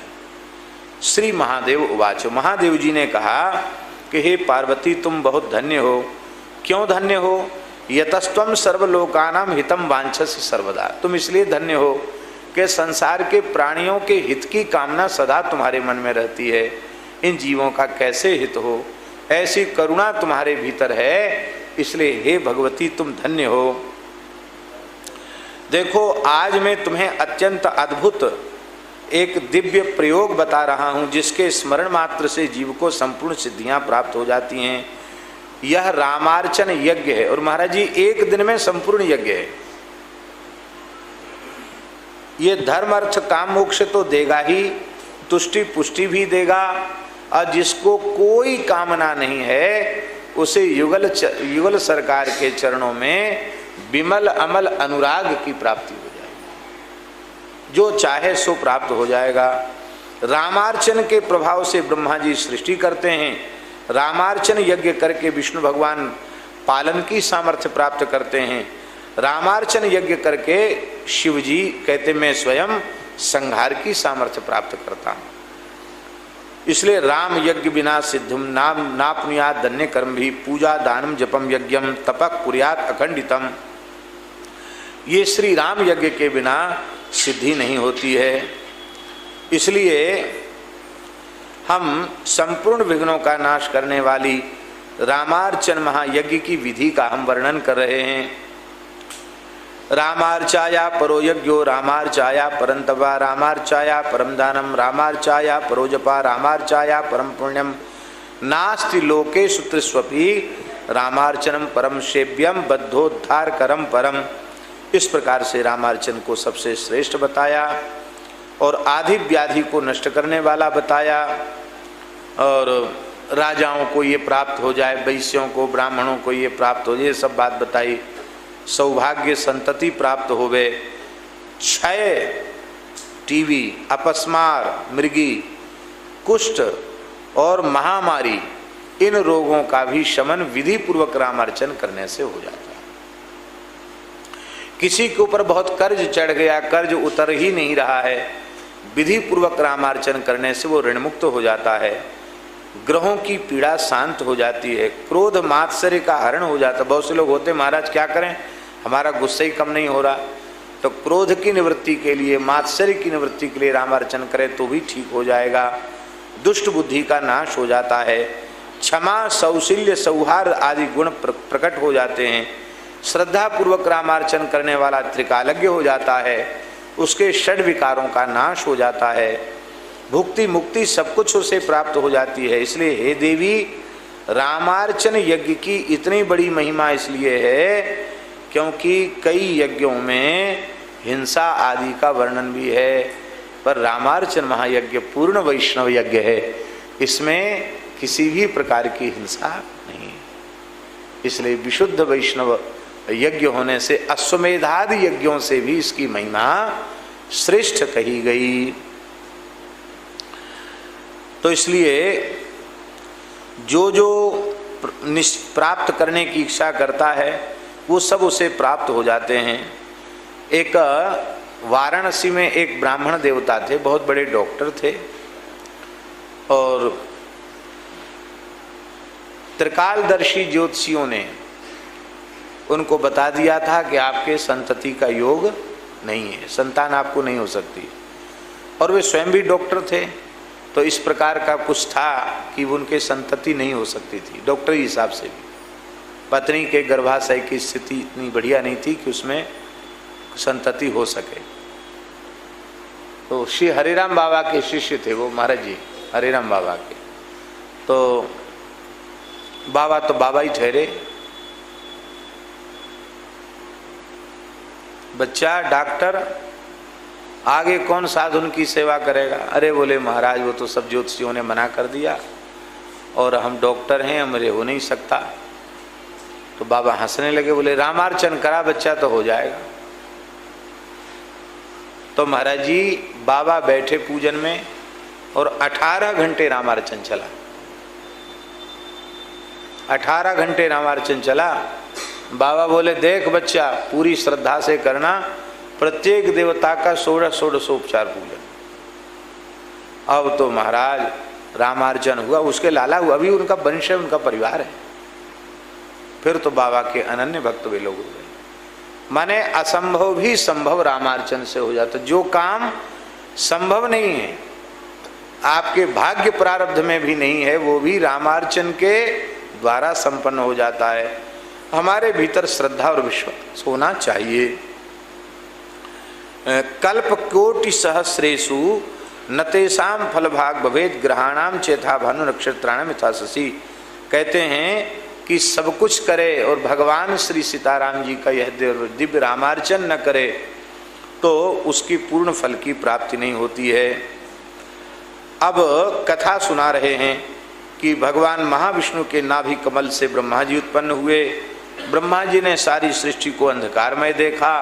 श्री महादेव उवाच, महादेव जी ने कहा कि हे पार्वती तुम बहुत धन्य हो। क्यों धन्य हो? यतस्त्वम सर्वलोकानां हितम वांछसि सर्वदा। तुम इसलिए धन्य हो कि संसार के प्राणियों के हित की कामना सदा तुम्हारे मन में रहती है, इन जीवों का कैसे हित हो, ऐसी करुणा तुम्हारे भीतर है, इसलिए हे भगवती तुम धन्य हो। देखो आज मैं तुम्हें अत्यंत अद्भुत एक दिव्य प्रयोग बता रहा हूं, जिसके स्मरण मात्र से जीव को संपूर्ण सिद्धियां प्राप्त हो जाती हैं। यह रामार्चन यज्ञ है, और महाराज जी एक दिन में संपूर्ण यज्ञ है। ये धर्म अर्थ काम मोक्ष तो देगा ही, तुष्टि पुष्टि भी देगा, और जिसको कोई कामना नहीं है उसे युगल सरकार के चरणों में विमल अमल अनुराग की प्राप्ति हो जाएगी, जो चाहे सो प्राप्त हो जाएगा। रामार्चन के प्रभाव से ब्रह्मा जी सृष्टि करते हैं, रामार्चन यज्ञ करके विष्णु भगवान पालन की सामर्थ्य प्राप्त करते हैं, रामार्चन यज्ञ करके शिव जी कहते मैं स्वयं संहार की सामर्थ्य प्राप्त करता हूं। इसलिए राम यज्ञ बिना सिद्धम नाम नापनुयात धन्य कर्म भी पूजा दानम जपम यज्ञम तपक कुर्यात अखंडितम। ये श्री राम यज्ञ के बिना सिद्धि नहीं होती है। इसलिए हम संपूर्ण विघ्नों का नाश करने वाली रामार्चन महायज्ञ की विधि का हम वर्णन कर रहे हैं। रामार्चाया परो यज्ञो रामार्चाया परंतपा रामार्चाया परम दानम रामार्चाया परो जपा रामार्चाया परम पुण्यम नास्ति लोके सूत्रस्वपि रामार्चनम परम सेव्यम बद्धोद्धार करम परम। इस प्रकार से रामार्चन को सबसे श्रेष्ठ बताया और आदि व्याधि को नष्ट करने वाला बताया, और राजाओं को ये प्राप्त हो जाए, वैश्यों को ब्राह्मणों को ये प्राप्त हो जाए, सब बात बताई। सौभाग्य संतति प्राप्त होवे, क्षय टीवी अपस्मार मृगी कुष्ठ और महामारी, इन रोगों का भी शमन विधि पूर्वक रामार्चन करने से हो जाता है। किसी के ऊपर बहुत कर्ज चढ़ गया, कर्ज उतर ही नहीं रहा है, विधि पूर्वक रामार्चन करने से वो ऋण मुक्त हो जाता है, ग्रहों की पीड़ा शांत हो जाती है, क्रोध मात्सर्य का हरण हो जाता है। बहुत से लोग होते महाराज क्या करें, हमारा गुस्सा ही कम नहीं हो रहा, तो क्रोध की निवृत्ति के लिए मात्सर्य की निवृत्ति के लिए रामार्चन करें तो भी ठीक हो जाएगा। दुष्ट बुद्धि का नाश हो जाता है, क्षमा सौशील्य सौहार्द आदि गुण प्रकट हो जाते हैं। श्रद्धा पूर्वक रामार्चन करने वाला त्रिकालज्ञ हो जाता है, उसके षड विकारों का नाश हो जाता है, भुक्ति मुक्ति सब कुछ उसे प्राप्त हो जाती है। इसलिए हे देवी, रामार्चन यज्ञ की इतनी बड़ी महिमा इसलिए है क्योंकि कई यज्ञों में हिंसा आदि का वर्णन भी है, पर रामार्चन महायज्ञ पूर्ण वैष्णव यज्ञ है, इसमें किसी भी प्रकार की हिंसा नहीं। इसलिए विशुद्ध वैष्णव यज्ञ होने से अश्वमेधादि यज्ञों से भी इसकी महिमा श्रेष्ठ कही गई। तो इसलिए जो जो प्राप्त करने की इच्छा करता है वो सब उसे प्राप्त हो जाते हैं। एक वाराणसी में एक ब्राह्मण देवता थे, बहुत बड़े डॉक्टर थे, और त्रिकालदर्शी ज्योतिषियों ने उनको बता दिया था कि आपके संतति का योग नहीं है, संतान आपको नहीं हो सकती, और वे स्वयं भी डॉक्टर थे, तो इस प्रकार का कुछ था कि उनके संतति नहीं हो सकती थी डॉक्टरी हिसाब से भी। पत्नी के गर्भाशय की स्थिति इतनी बढ़िया नहीं थी कि उसमें संतति हो सके। तो श्री हरिराम बाबा के शिष्य थे वो महाराज जी, हरिराम बाबा के, तो बाबा ही ठहरे। बच्चा डॉक्टर, आगे कौन साधु की सेवा करेगा? अरे बोले महाराज वो तो सब ज्योतिषियों ने मना कर दिया और हम डॉक्टर हैं, हमारे हो नहीं सकता। तो बाबा हंसने लगे, बोले रामार्चन करा बच्चा तो हो जाएगा। तो महाराज जी बाबा बैठे पूजन में और 18 घंटे रामार्चन चला, 18 घंटे रामार्चन चला। बाबा बोले देख बच्चा पूरी श्रद्धा से करना, प्रत्येक देवता का 16 पूजन। अब तो महाराज रामार्चन हुआ, उसके लाला हुआ, अभी उनका वंश है, उनका परिवार है। फिर तो बाबा के अनन्य भक्त वे लोग हो गए। माने असंभव भी संभव रामार्चन से हो जाता। जो काम संभव नहीं है, आपके भाग्य प्रारब्ध में भी नहीं है, वो भी रामार्चन के द्वारा संपन्न हो जाता है। हमारे भीतर श्रद्धा और विश्वास होना चाहिए। कल्प कोटि सहस्रेषु न तेषां फल भाग भवेद ग्रहाणाम चेथा भानु नक्षत्राणाम यथा शशि। कहते हैं कि सब कुछ करे और भगवान श्री सीताराम जी का यह दिव्य रामार्चन न करे तो उसकी पूर्ण फल की प्राप्ति नहीं होती है। अब कथा सुना रहे हैं कि भगवान महाविष्णु के नाभि कमल से ब्रह्मा जी उत्पन्न हुए। ब्रह्मा जी ने सारी सृष्टि को अंधकारमय देखा,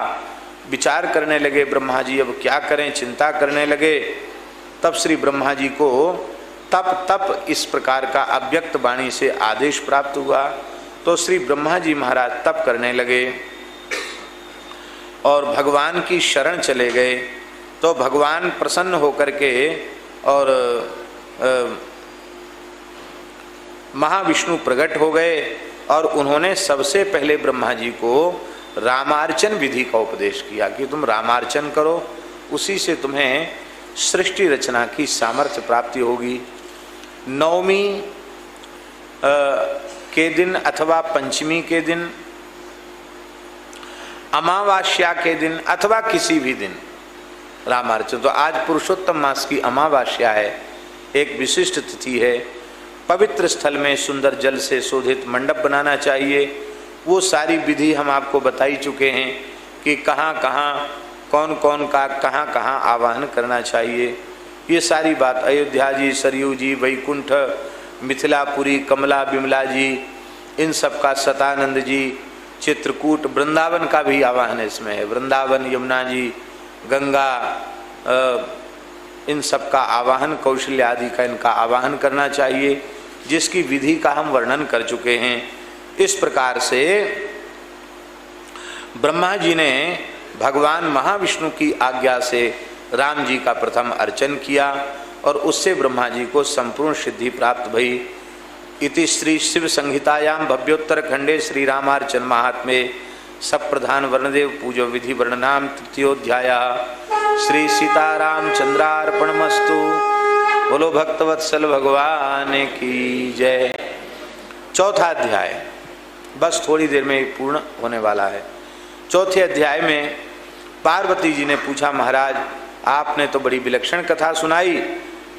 विचार करने लगे ब्रह्मा जी अब क्या करें, चिंता करने लगे। तब श्री ब्रह्मा जी को तप इस प्रकार का अव्यक्त वाणी से आदेश प्राप्त हुआ। तो श्री ब्रह्मा जी महाराज तप करने लगे और भगवान की शरण चले गए। तो भगवान प्रसन्न होकर के और महाविष्णु प्रकट हो गए और उन्होंने सबसे पहले ब्रह्मा जी को रामार्चन विधि का उपदेश किया कि तुम रामार्चन करो, उसी से तुम्हें सृष्टि रचना की सामर्थ्य प्राप्ति होगी। नवमी के दिन अथवा पंचमी के दिन, अमावास्या के दिन अथवा किसी भी दिन रामार्चन। तो आज पुरुषोत्तम मास की अमावास्या है, एक विशिष्ट तिथि है। पवित्र स्थल में सुंदर जल से शोधित मंडप बनाना चाहिए। वो सारी विधि हम आपको बता ही चुके हैं कि कहाँ कहाँ कौन कौन का कहाँ कहाँ आवाहन करना चाहिए। ये सारी बात अयोध्या जी, सरयू जी, वैकुंठ, मिथिलापुरी, कमला, बिमला जी, इन सब का, सतानंद जी, चित्रकूट, वृंदावन का भी आवाहन इसमें है। वृंदावन, यमुना जी, गंगा, इन सब का आवाहन, कौशल्य आदि का इनका आवाहन करना चाहिए, जिसकी विधि का हम वर्णन कर चुके हैं। इस प्रकार से ब्रह्मा जी ने भगवान महाविष्णु की आज्ञा से राम जी का प्रथम अर्चन किया और उससे ब्रह्मा जी को संपूर्ण सिद्धि प्राप्त भई। इति श्री शिव संहितायाम भव्योत्तर खंडे श्री रामार्चन महात्म्ये सब प्रधान वर्णदेव पूजो विधि वर्णनाम तृतीयोध्याय। श्री सीताराम चंद्रार्पणमस्तु। बोलो भक्तवत्सल भगवान की जय। चौथा अध्याय बस थोड़ी देर में पूर्ण होने वाला है। चौथे अध्याय में पार्वती जी ने पूछा, महाराज आपने तो बड़ी विलक्षण कथा सुनाई,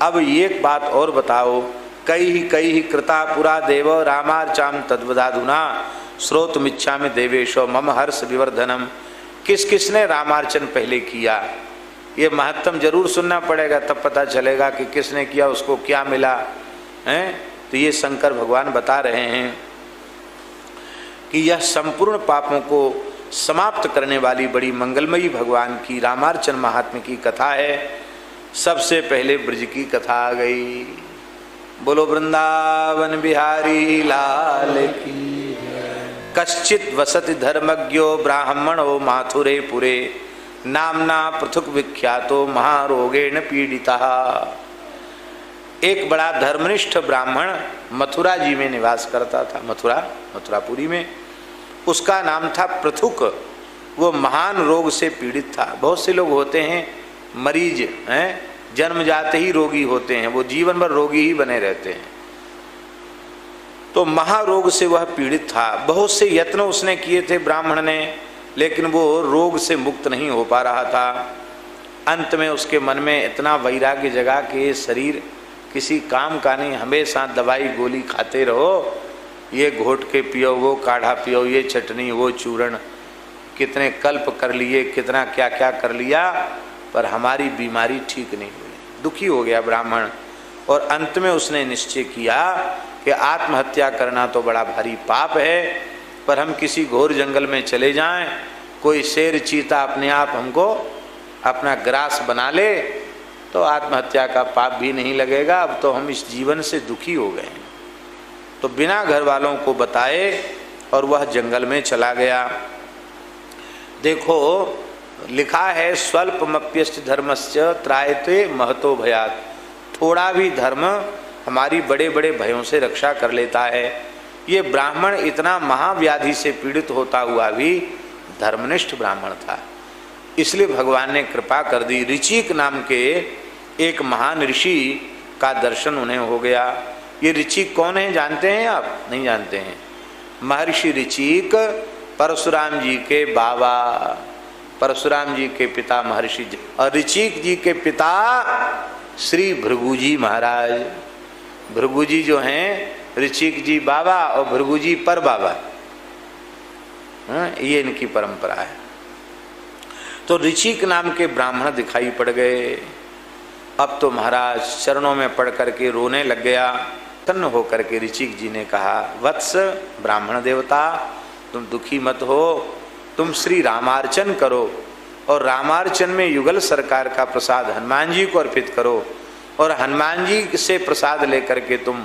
अब एक बात और बताओ। कई कृता पुरा देव रामार्चाम तद्वदाधुना श्रोतमिच्छामि देवेशो मम हर्ष विवर्धनम। किस किसने रामार्चन पहले किया, ये महत्तम जरूर सुनना पड़ेगा, तब पता चलेगा कि किसने किया, उसको क्या मिला है। तो ये शंकर भगवान बता रहे हैं कि यह संपूर्ण पापों को समाप्त करने वाली बड़ी मंगलमयी भगवान की रामार्चन महात्म्य की कथा है। सबसे पहले ब्रज की कथा आ गई। बोलो वृंदावन बिहारी लाल की। कश्चित वसति धर्मज्ञो ब्राह्मणो माथुरे पुरे नामना पृथुक विख्यातो महारोगेण पीड़िता। एक बड़ा धर्मनिष्ठ ब्राह्मण मथुरा जी में निवास करता था, मथुरापुरी में। उसका नाम था पृथुक। वो महान रोग से पीड़ित था। बहुत से लोग होते हैं मरीज हैं, जन्म जाते ही रोगी होते हैं, वो जीवन भर रोगी ही बने रहते हैं। तो महारोग से वह पीड़ित था। बहुत से यत्न उसने किए थे ब्राह्मण ने, लेकिन वो रोग से मुक्त नहीं हो पा रहा था। अंत में उसके मन में इतना वैराग्य जगा कि ये शरीर किसी काम का नहीं, हमेशा दवाई गोली खाते रहो, ये घोट के पियो, वो काढ़ा पियो, ये चटनी, वो चूर्ण, कितने कल्प कर लिए, कितना क्या क्या कर लिया, पर हमारी बीमारी ठीक नहीं हुई। दुखी हो गया ब्राह्मण और अंत में उसने निश्चय किया कि आत्महत्या करना तो बड़ा भारी पाप है, पर हम किसी घोर जंगल में चले जाएं, कोई शेर चीता अपने आप हमको अपना ग्रास बना ले तो आत्महत्या का पाप भी नहीं लगेगा। अब तो हम इस जीवन से दुखी हो गए हैं। तो बिना घर वालों को बताए और वह जंगल में चला गया। देखो लिखा है स्वल्पमप्यस्य धर्मस्य त्रायते महतो भयात्। थोड़ा भी धर्म हमारी बड़े बड़े भयों से रक्षा कर लेता है। ये ब्राह्मण इतना महाव्याधि से पीड़ित होता हुआ भी धर्मनिष्ठ ब्राह्मण था, इसलिए भगवान ने कृपा कर दी। ऋचिक नाम के एक महान ऋषि का दर्शन उन्हें हो गया। ये ऋचिक कौन है जानते हैं आप? नहीं जानते हैं। महर्षि ऋचिक परशुराम जी के बाबा, परशुराम जी के पिता महर्षि जी, और ऋचिक जी के पिता श्री भृगु जी महाराज। भृगु जी जो हैं, ऋचिक जी बाबा और भृगु जी पर बाबा, ये इनकी परंपरा है। तो ऋचिक नाम के ब्राह्मण दिखाई पड़ गए। अब तो महाराज चरणों में पड़ करके रोने लग गया। तन्न होकर के ऋचिक जी ने कहा, वत्स ब्राह्मण देवता, तुम दुखी मत हो, तुम श्री रामार्चन करो और रामार्चन में युगल सरकार का प्रसाद हनुमान जी को अर्पित करो और हनुमान जी से प्रसाद लेकर के तुम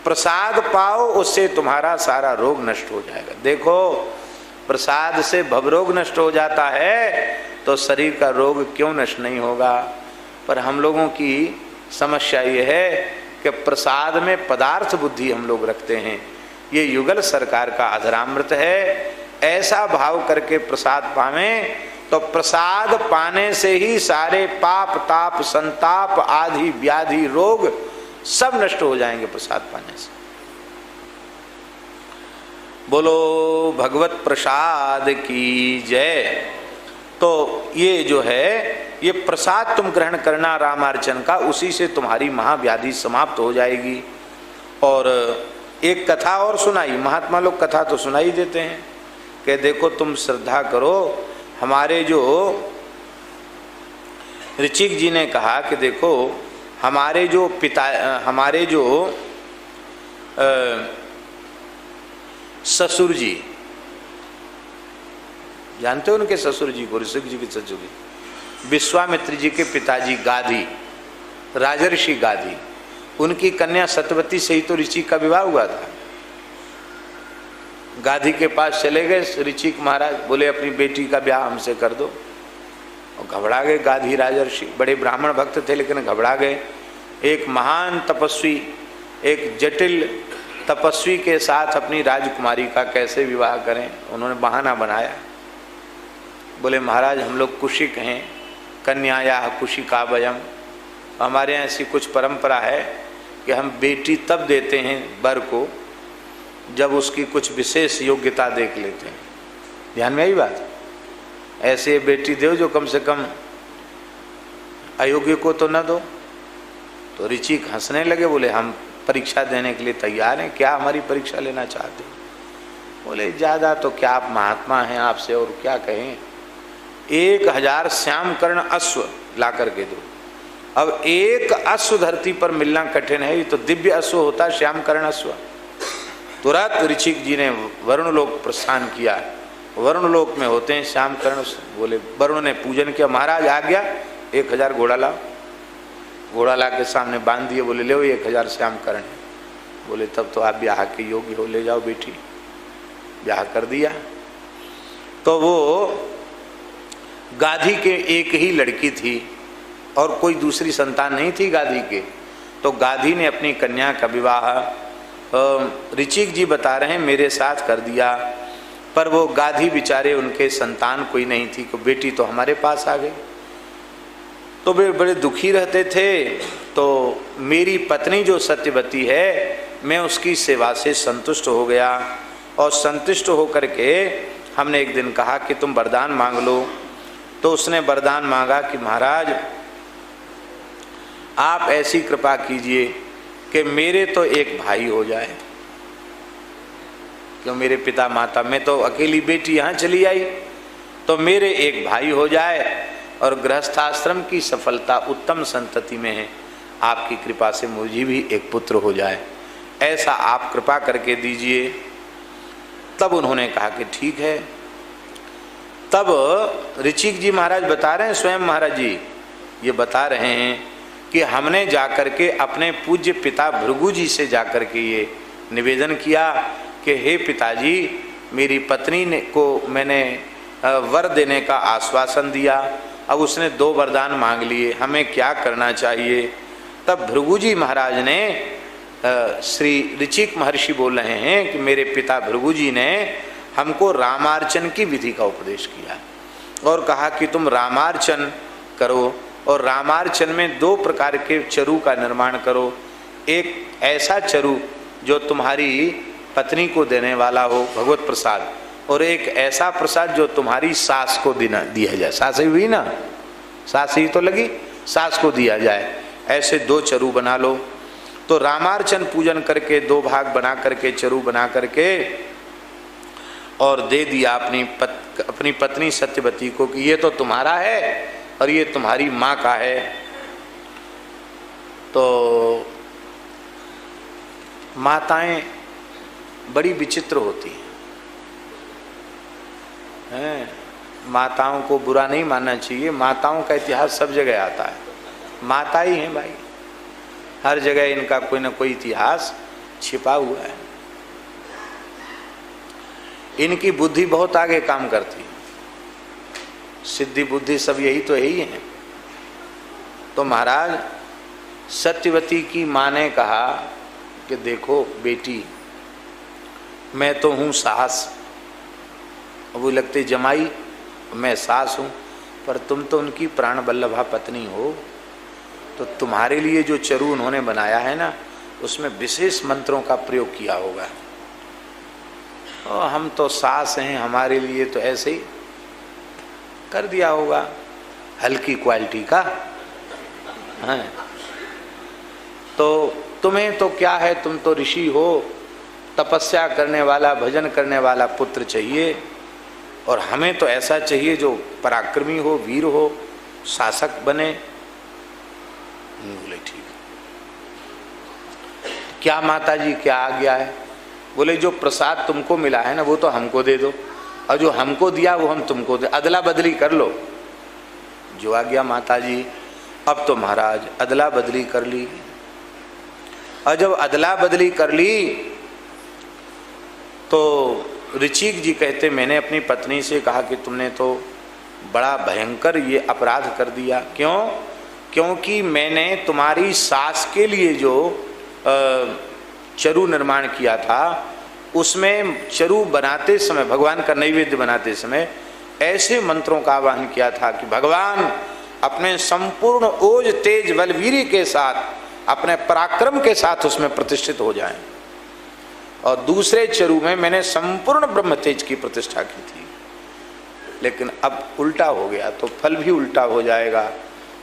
प्रसाद पाओ, उससे तुम्हारा सारा रोग नष्ट हो जाएगा। देखो, प्रसाद से भवरोग नष्ट हो जाता है तो शरीर का रोग क्यों नष्ट नहीं होगा। पर हम लोगों की समस्या ये है कि प्रसाद में पदार्थ बुद्धि हम लोग रखते हैं। ये युगल सरकार का अधरामृत है, ऐसा भाव करके प्रसाद पावें तो प्रसाद पाने से ही सारे पाप ताप संताप आदि व्याधि रोग सब नष्ट हो जाएंगे प्रसाद पाने से। बोलो भगवत प्रसाद की जय। तो ये जो है, ये प्रसाद तुम ग्रहण करना रामार्चन का, उसी से तुम्हारी महाव्याधि समाप्त हो जाएगी। और एक कथा और सुनाई, महात्मा लोग कथा तो सुनाई देते हैं कि देखो तुम श्रद्धा करो। हमारे जो ऋचिक जी ने कहा कि देखो हमारे जो पिता, हमारे जो ससुर जी, जानते हो उनके ससुर जी को, ऋषिक जी के ससुर जी, विश्वामित्र जी के पिताजी गाधी, राजर्षि गाधी, उनकी कन्या सत्यवती से ही तो ऋचिक का विवाह हुआ था। गाधी के पास चले गए ऋचिक महाराज, बोले अपनी बेटी का ब्याह हमसे कर दो। और घबरा गए गाधी राजर्षि, बड़े ब्राह्मण भक्त थे लेकिन घबरा गए। एक महान तपस्वी, एक जटिल तपस्वी के साथ अपनी राजकुमारी का कैसे विवाह करें, उन्होंने बहाना बनाया। बोले महाराज हम लोग कुशिक हैं, कन्याया कुशिका वयम, हमारे यहाँ ऐसी कुछ परंपरा है कि हम बेटी तब देते हैं वर को जब उसकी कुछ विशेष योग्यता देख लेते हैं। ध्यान में आई बात? ऐसे बेटी दो जो कम से कम अयोग्य को तो न दो। तो ऋचिक हंसने लगे, बोले हम परीक्षा देने के लिए तैयार हैं, क्या हमारी परीक्षा लेना चाहते हो? बोले ज़्यादा तो क्या, आप महात्मा हैं, आपसे और क्या कहें। 1000 श्याम कर्ण अश्व ला करके दो। अब एक अश्व धरती पर मिलना कठिन है, ये तो दिव्य अश्व होता है श्याम कर्ण अश्व। तुरंत ऋचिक जी ने वरुण लोक प्रस्थान किया। वरुण लोक में होते हैं श्याम कर्ण। बोले वरुण ने पूजन किया, महाराज आ गया, 1000 घोड़ा लाओ। घोड़ा ला के सामने बांध दिए, बोले ले 1000 श्याम कर्ण। बोले तब तो आप ब्याह के योग्य हो, ले जाओ बेटी। ब्याह कर दिया। तो वो गाधी के एक ही लड़की थी और कोई दूसरी संतान नहीं थी गाधी के। तो गाधी ने अपनी कन्या का विवाह ऋचिक जी बता रहे हैं मेरे साथ कर दिया। पर वो गाधी बेचारे, उनके संतान कोई नहीं थी, तो बेटी तो हमारे पास आ गई। तो वे बड़े दुखी रहते थे। तो मेरी पत्नी जो सत्यवती है, मैं उसकी सेवा से संतुष्ट हो गया और संतुष्ट होकर के हमने एक दिन कहा कि तुम वरदान मांग लो। तो उसने वरदान मांगा कि महाराज आप ऐसी कृपा कीजिए कि मेरे तो एक भाई हो जाए। क्यों, मेरे पिता माता, मैं तो अकेली बेटी यहाँ चली आई, तो मेरे एक भाई हो जाए और गृहस्थाश्रम की सफलता उत्तम संतति में है। आपकी कृपा से मुझे भी एक पुत्र हो जाए, ऐसा आप कृपा करके दीजिए। तब उन्होंने कहा कि ठीक है। तब ऋचिक जी महाराज बता रहे हैं, स्वयं महाराज जी ये बता रहे हैं कि हमने जाकर के अपने पूज्य पिता भृगु जी से जाकर के ये निवेदन किया कि हे पिताजी, मेरी पत्नी ने को मैंने वर देने का आश्वासन दिया, अब उसने 2 वरदान मांग लिए, हमें क्या करना चाहिए। तब भृगु जी महाराज ने, श्री ऋचिक महर्षि बोल रहे हैं कि मेरे पिता भृगु जी ने हमको रामार्चन की विधि का उपदेश किया और कहा कि तुम रामार्चन करो और रामार्चन में 2 प्रकार के चरु का निर्माण करो। एक ऐसा चरु जो तुम्हारी पत्नी को देने वाला हो, भगवत प्रसाद, और एक ऐसा प्रसाद जो तुम्हारी सास को दिया जाए। सास ही हुई ना, सास ही तो लगी, सास को दिया जाए। ऐसे 2 चरु बना लो। तो रामार्चन पूजन करके 2 भाग बना करके चरु बना करके और दे दिया अपनी पत्नी सत्यवती को कि ये तो तुम्हारा है और ये तुम्हारी माँ का है। तो माताएं बड़ी विचित्र होती हैं। माताओं को बुरा नहीं मानना चाहिए, माताओं का इतिहास सब जगह आता है। माता ही हैं भाई, हर जगह इनका कोई ना कोई इतिहास छिपा हुआ है। इनकी बुद्धि बहुत आगे काम करती है, सिद्धि बुद्धि सब यही तो यही है। तो महाराज सत्यवती की माँ ने कहा कि देखो बेटी, मैं तो हूँ सास, वो लगते जमाई, मैं सास हूँ, पर तुम तो उनकी प्राण वल्लभा पत्नी हो। तो तुम्हारे लिए जो चरु उन्होंने बनाया है ना, उसमें विशेष मंत्रों का प्रयोग किया होगा। और हम तो सास हैं, हमारे लिए तो ऐसे ही कर दिया होगा, हल्की क्वालिटी का है। तो तुम्हें तो क्या है, तुम तो ऋषि हो, तपस्या करने वाला, भजन करने वाला पुत्र चाहिए, और हमें तो ऐसा चाहिए जो पराक्रमी हो, वीर हो, शासक बने। बोले ठीक, क्या माता जी क्या आज्ञा है? बोले जो प्रसाद तुमको मिला है ना, वो तो हमको दे दो, और जो हमको दिया वो हम तुमको दे, अदला बदली कर लो। जो आज्ञा माता जी। अब तो महाराज अदला बदली कर ली, और जब अदला बदली कर ली तो ऋचिक जी कहते, मैंने अपनी पत्नी से कहा कि तुमने तो बड़ा भयंकर ये अपराध कर दिया। क्यों? क्योंकि मैंने तुम्हारी सास के लिए जो चरु निर्माण किया था, उसमें चरु बनाते समय, भगवान का नैवेद्य बनाते समय ऐसे मंत्रों का आवाहन किया था कि भगवान अपने संपूर्ण ओज तेज बलवीरी के साथ, अपने पराक्रम के साथ उसमें प्रतिष्ठित हो जाएं। और दूसरे चरु में मैंने संपूर्ण ब्रह्म तेज की प्रतिष्ठा की थी, लेकिन अब उल्टा हो गया, तो फल भी उल्टा हो जाएगा।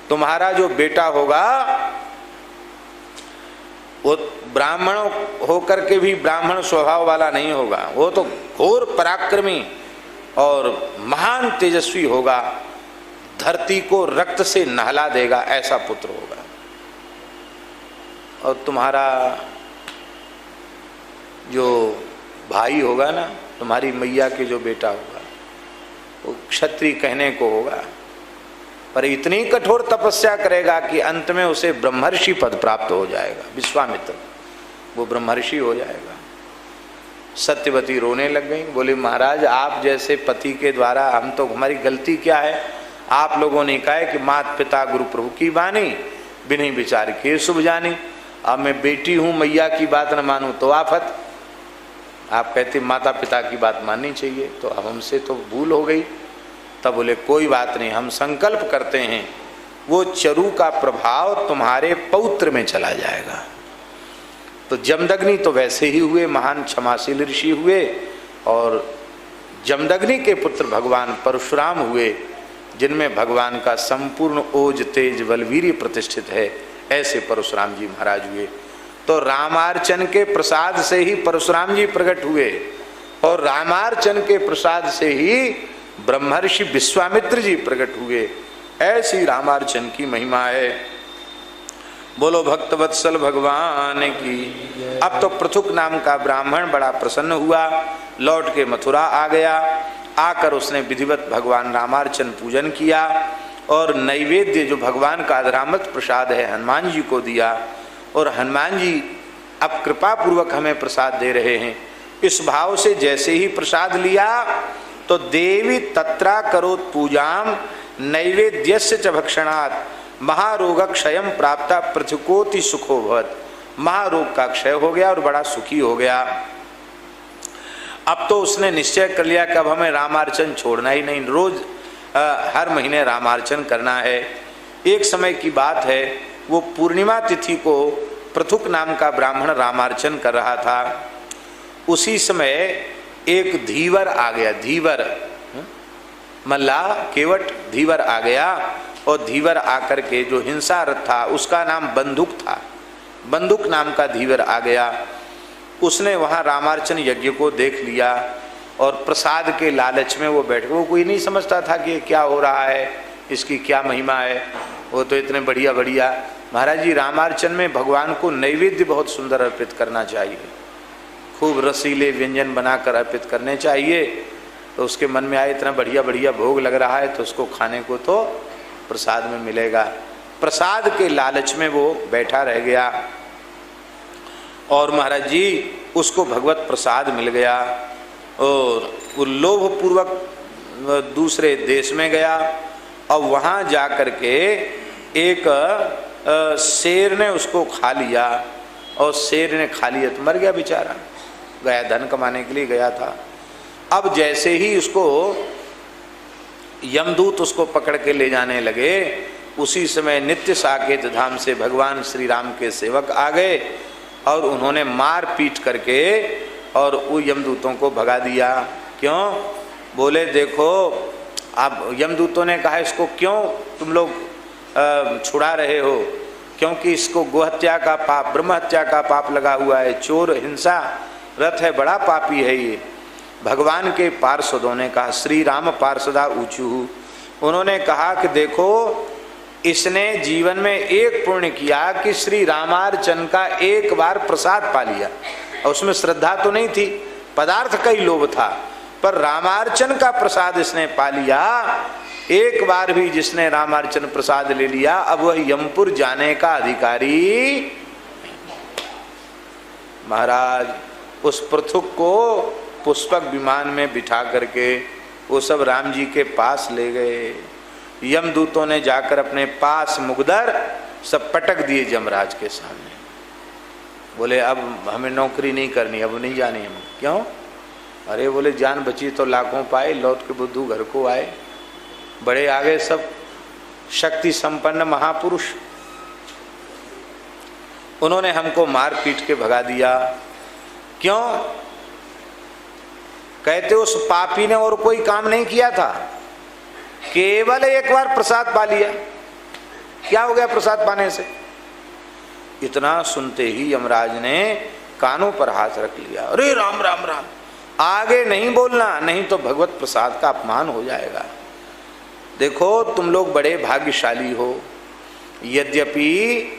तुम्हारा जो बेटा होगा वो ब्राह्मण होकर के भी ब्राह्मण स्वभाव वाला नहीं होगा, वो तो घोर पराक्रमी और महान तेजस्वी होगा, धरती को रक्त से नहला देगा, ऐसा पुत्र होगा। और तुम्हारा जो भाई होगा ना, तुम्हारी मैया के जो बेटा होगा, वो क्षत्रिय कहने को होगा, पर इतनी कठोर तपस्या करेगा कि अंत में उसे ब्रह्मर्षि पद प्राप्त हो जाएगा। विश्वामित्र वो ब्रह्मर्षि हो जाएगा। सत्यवती रोने लग गई, बोली महाराज आप जैसे पति के द्वारा हम तो, हमारी गलती क्या है? आप लोगों ने कहा है कि मात पिता गुरु प्रभु की बानी, बिन्हीं विचार किए शुभ जानी। अब मैं बेटी हूँ, मैया की बात न मानूं तो आफत। आप कहते माता पिता की बात माननी चाहिए, तो अब हमसे तो भूल हो गई। तब बोले कोई बात नहीं, हम संकल्प करते हैं वो चरु का प्रभाव तुम्हारे पौत्र में चला जाएगा। तो जमदग्नि तो वैसे ही हुए, महान क्षमाशील ऋषि हुए, और जमदग्नि के पुत्र भगवान परशुराम हुए, जिनमें भगवान का संपूर्ण ओज तेज बलवीर्य प्रतिष्ठित है। ऐसे परशुराम जी महाराज हुए। तो रामार्चन के प्रसाद से ही परशुराम जी प्रकट हुए, और रामार्चन के प्रसाद से ही ब्रह्मर्षि विश्वामित्र जी प्रकट हुए। ऐसी रामार्चन की महिमा है। बोलो भक्तवत्सल भगवान की। अब तो पृथुक नाम का ब्राह्मण बड़ा प्रसन्न हुआ, लौट के मथुरा आ गया। आकर उसने विधिवत भगवान रामार्चन पूजन किया, और नैवेद्य जो भगवान का अधरामत प्रसाद है हनुमान जी को दिया। और हनुमान जी अब कृपा पूर्वक हमें प्रसाद दे रहे हैं। इस भाव से जैसे ही प्रसाद लिया तो देवी तत्रा करोत पूजाम नैवेद्यस्य च भक्षणात् महारोग क्षयम प्राप्ता पृथुकोति सुखो भवत्। महारोग का क्षय हो गया और बड़ा सुखी हो गया। अब तो उसने निश्चय कर लिया कि अब हमें रामार्चन छोड़ना ही नहीं, रोज हर महीने रामार्चन करना है। एक समय की बात है, वो पूर्णिमा तिथि को पृथुक नाम का ब्राह्मण रामार्चन कर रहा था। उसी समय एक धीवर आ गया, धीवर मल्लाह केवट धीवर आ गया, और धीवर आकर के जो हिंसारत था उसका नाम बंदुक था, बंदुक नाम का धीवर आ गया। उसने वहाँ रामार्चन यज्ञ को देख लिया और प्रसाद के लालच में वो बैठ, वो कोई नहीं समझता था कि क्या हो रहा है, इसकी क्या महिमा है। वो तो इतने बढ़िया बढ़िया, महाराज जी रामार्चन में भगवान को नैवेद्य बहुत सुंदर अर्पित करना चाहिए, खूब रसीले व्यंजन बनाकर अर्पित करने चाहिए। तो उसके मन में आए इतना बढ़िया बढ़िया भोग लग रहा है तो उसको खाने को तो प्रसाद में मिलेगा। प्रसाद के लालच में वो बैठा रह गया और महाराज जी उसको भगवत प्रसाद मिल गया और वो लोभपूर्वक दूसरे देश में गया और वहाँ जा कर के एक शेर ने उसको खा लिया और शेर ने खा लिया तो मर गया बेचारा, गया धन कमाने के लिए गया था। अब जैसे ही उसको यमदूत उसको पकड़ के ले जाने लगे, उसी समय नित्य साकेत धाम से भगवान श्री राम के सेवक आ गए और उन्होंने मार पीट करके और वो यमदूतों को भगा दिया। क्यों? बोले देखो, आप यमदूतों ने कहा इसको क्यों तुम लोग छुड़ा रहे हो, क्योंकि इसको गोहत्या का पाप, ब्रह्म हत्या का पाप लगा हुआ है, चोर हिंसा रथ है, बड़ा पापी है ये। भगवान के पार्षदों ने कहा, श्री राम पार्षदा ऊँचू, उन्होंने कहा कि देखो इसने जीवन में एक पुण्य किया कि श्री रामार्चन का एक बार प्रसाद पा लिया, और उसमें श्रद्धा तो नहीं थी, पदार्थ का ही लोभ था, पर रामार्चन का प्रसाद इसने पा लिया। एक बार भी जिसने रामार्चन प्रसाद ले लिया अब वह यमपुर जाने का अधिकारी। महाराज उस पृथुक को पुष्पक विमान में बिठा करके वो सब राम जी के पास ले गए। यमदूतों ने जाकर अपने पास मुगदर सब पटक दिए यमराज के सामने। बोले अब हमें नौकरी नहीं करनी, अब नहीं जानी हम। क्यों? अरे बोले जान बची तो लाखों पाए, लौट के बुद्धू घर को आए। बड़े आगे सब शक्ति संपन्न महापुरुष, उन्होंने हमको मार पीट के भगा दिया। क्यों? कहते उस पापी ने और कोई काम नहीं किया था, केवल एक बार प्रसाद पा लिया। क्या हो गया प्रसाद पाने से? इतना सुनते ही यमराज ने कानों पर हाथ रख लिया। अरे राम राम राम, आगे नहीं बोलना, नहीं तो भगवत प्रसाद का अपमान हो जाएगा। देखो तुम लोग बड़े भाग्यशाली हो, यद्यपि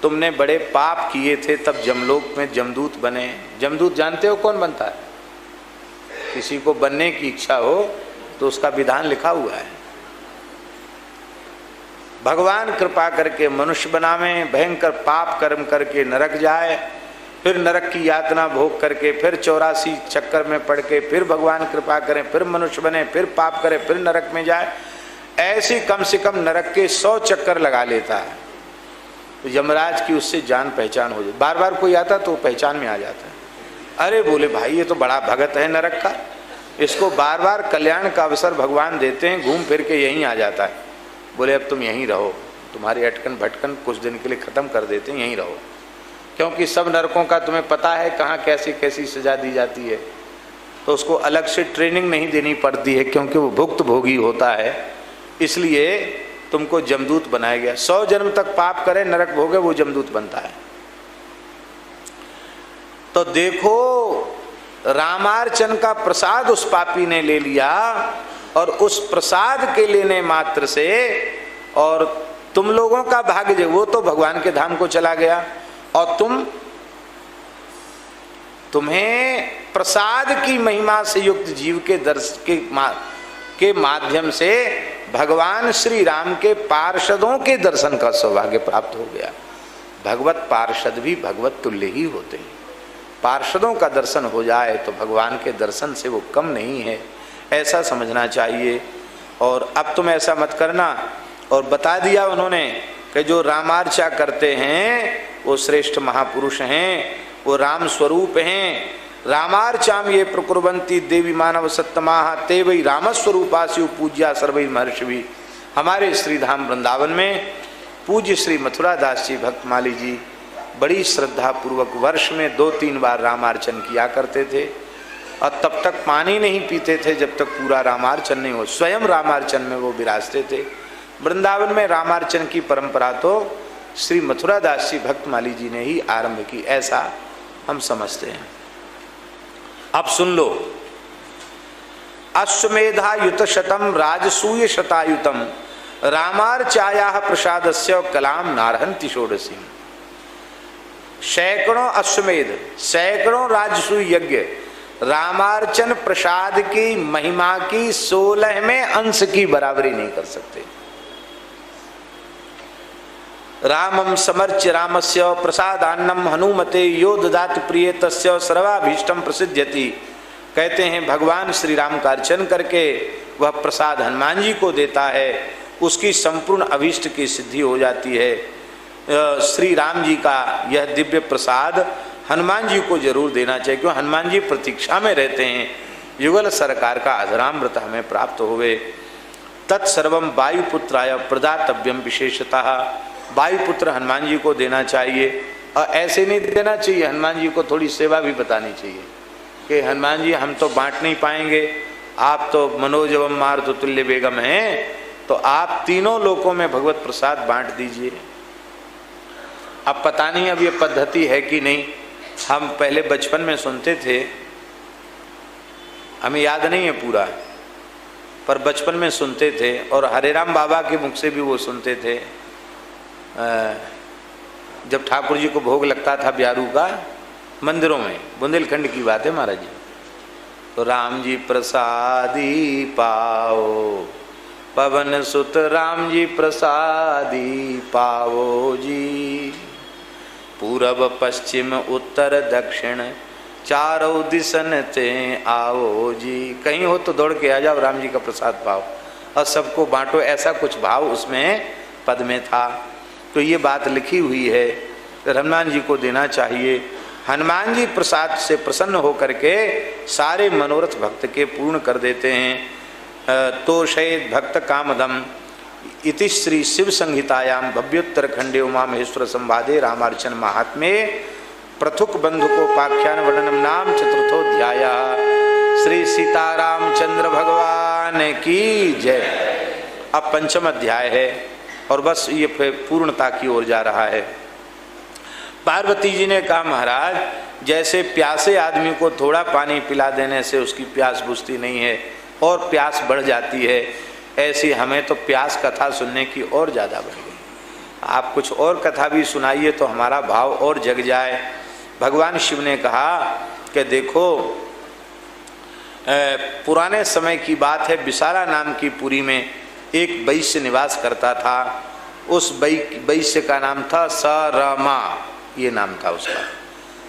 तुमने बड़े पाप किए थे तब जमलोक में जमदूत बने। जमदूत जानते हो कौन बनता है? किसी को बनने की इच्छा हो तो उसका विधान लिखा हुआ है। भगवान कृपा करके मनुष्य बनावे, भयंकर पाप कर्म करके नरक जाए, फिर नरक की यातना भोग करके फिर 84 चक्कर में पड़ के फिर भगवान कृपा करें, फिर मनुष्य बने, फिर पाप करे, फिर नरक में जाए। ऐसी कम से कम नरक के 100 चक्कर लगा लेता है। तो यमराज की उससे जान पहचान हो जाए, बार बार कोई आता तो पहचान में आ जाता है। अरे बोले भाई ये तो बड़ा भगत है नरक का, इसको बार बार कल्याण का अवसर भगवान देते हैं, घूम फिर के यहीं आ जाता है। बोले अब तुम यहीं रहो, तुम्हारी अटकन भटकन कुछ दिन के लिए ख़त्म कर देते हैं, यहीं रहो, क्योंकि सब नरकों का तुम्हें पता है कहाँ कैसी कैसी सजा दी जाती है। तो उसको अलग से ट्रेनिंग नहीं देनी पड़ती है, क्योंकि वो भुक्त भोगी होता है, इसलिए तुमको जमदूत बनाया गया। 100 जन्म तक पाप करे, नरक भोगे, वो जमदूत बनता है। तो देखो रामार्चन का प्रसाद उस पापी ने ले लिया, और उस प्रसाद के लेने मात्र से और तुम लोगों का भाग्य, वो तो भगवान के धाम को चला गया, और तुम्हें प्रसाद की महिमा से युक्त जीव के के माध्यम से भगवान श्री राम के पार्षदों के दर्शन का सौभाग्य प्राप्त हो गया। भगवत पार्षद भी भगवत तुल्य ही होते हैं। पार्षदों का दर्शन हो जाए तो भगवान के दर्शन से वो कम नहीं है, ऐसा समझना चाहिए। और अब तुम ऐसा मत करना। और बता दिया उन्होंने कि जो रामार्चा करते हैं वो श्रेष्ठ महापुरुष हैं, वो राम स्वरूप हैं। रामार्चाम ये प्रकुर्वंती देवी मानव सत्तमाह ते वही रामस्वरूपास्यु पूज्या सर्वै महर्षि। हमारे श्रीधाम वृंदावन में पूज्य श्री मथुरा दास जी भक्तमाली जी बड़ी श्रद्धा पूर्वक वर्ष में 2-3 बार रामार्चन किया करते थे और तब तक पानी नहीं पीते थे जब तक पूरा रामार्चन नहीं हो। स्वयं रामार्चन में वो विराजते थे। वृंदावन में रामार्चन की परंपरा तो श्री मथुरा दास जी भक्तमाली जी ने ही आरंभ की, ऐसा हम समझते हैं। अब सुन लो, अश्वमेधायुत शतम राजसूय शतायुतम रामार्चाया प्रसादस्य कलाम नारहंति षोडशी। सैकड़ों अश्वमेध, सैकड़ों राजसूय यज्ञ रामार्चन प्रसाद की महिमा की 16वें अंश की बराबरी नहीं कर सकते। रामम समर्च्य रामस्य प्रसादान्नम हनुमते यो ददाति प्रिय तस्य सर्वाभीष्टम प्रसिद्ध्यति। कहते हैं भगवान श्री राम का अर्चन करके वह प्रसाद हनुमान जी को देता है, उसकी संपूर्ण अभीष्ट की सिद्धि हो जाती है। श्री राम जी का यह दिव्य प्रसाद हनुमान जी को जरूर देना चाहिए, क्योंकि हनुमान जी प्रतीक्षा में रहते हैं युगल सरकार का अधरामृत हमें प्राप्त होवे। तत्सर्वम वायुपुत्राय प्रदातव्यम विशेषतः। वायुपुत्र हनुमान जी को देना चाहिए और ऐसे नहीं देना चाहिए, हनुमान जी को थोड़ी सेवा भी बतानी चाहिए कि हनुमान जी हम तो बांट नहीं पाएंगे, आप तो मनोजवम मारुत तुल्य बेगम हैं, तो आप तीनों लोकों में भगवत प्रसाद बांट दीजिए। अब पता नहीं अब ये पद्धति है कि नहीं, हम पहले बचपन में सुनते थे, हमें याद नहीं है पूरा, पर बचपन में सुनते थे और हरेराम बाबा के मुख से भी वो सुनते थे। जब ठाकुर जी को भोग लगता था ब्यारू का मंदिरों में, बुंदेलखंड की बात है महाराज जी, तो राम जी प्रसादी पाओ, पवन सुत राम जी प्रसादी पाओ जी, पूरब पश्चिम उत्तर दक्षिण चारों दिशन ते आओ जी। कहीं हो तो दौड़ के आ जाओ, राम जी का प्रसाद पाओ और सबको बांटो, ऐसा कुछ भाव उसमें पद में था। तो ये बात लिखी हुई है, हनुमान जी को देना चाहिए। हनुमान जी प्रसाद से प्रसन्न होकर के सारे मनोरथ भक्त के पूर्ण कर देते हैं। तो शयद भक्त कामदम इति श्री शिव संहितायाम भव्योत्तर खंडे उमा महेश्वर संवादे रामार्चन महात्म्ये प्रथुक बंधु को पाख्यान वर्णनम नाम चतुर्थोध्याय। श्री सीतारामचंद्र भगवान की जय। अब 5वां अध्याय है और बस ये पूर्णता की ओर जा रहा है। पार्वती जी ने कहा महाराज, जैसे प्यासे आदमी को थोड़ा पानी पिला देने से उसकी प्यास बुझती नहीं है और प्यास बढ़ जाती है, ऐसी हमें तो प्यास कथा सुनने की और ज़्यादा बढ़ गई। आप कुछ और कथा भी सुनाइए तो हमारा भाव और जग जाए। भगवान शिव ने कहा कि देखो, पुराने समय की बात है, विशाला नाम की पुरी में एक वैश्य निवास करता था। उस वैश्य का नाम था सरमा, ये नाम था उसका।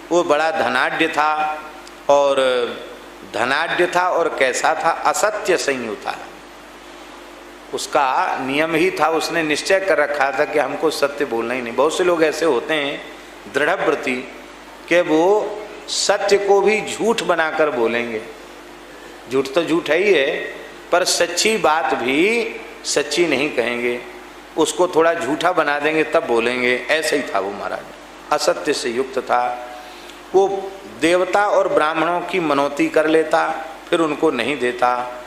वो बड़ा धनाढ्य था और कैसा था, असत्य संयुक्त था। उसका नियम ही था, उसने निश्चय कर रखा था कि हमको सत्य बोलना ही नहीं। बहुत से लोग ऐसे होते हैं दृढ़व्रती कि वो सत्य को भी झूठ बनाकर बोलेंगे। झूठ तो झूठ है ही है, पर सच्ची बात भी सच्ची नहीं कहेंगे, उसको थोड़ा झूठा बना देंगे तब बोलेंगे। ऐसे ही था वो महाराज, असत्य से युक्त था। वो देवता और ब्राह्मणों की मनौती कर लेता, फिर उनको नहीं देता।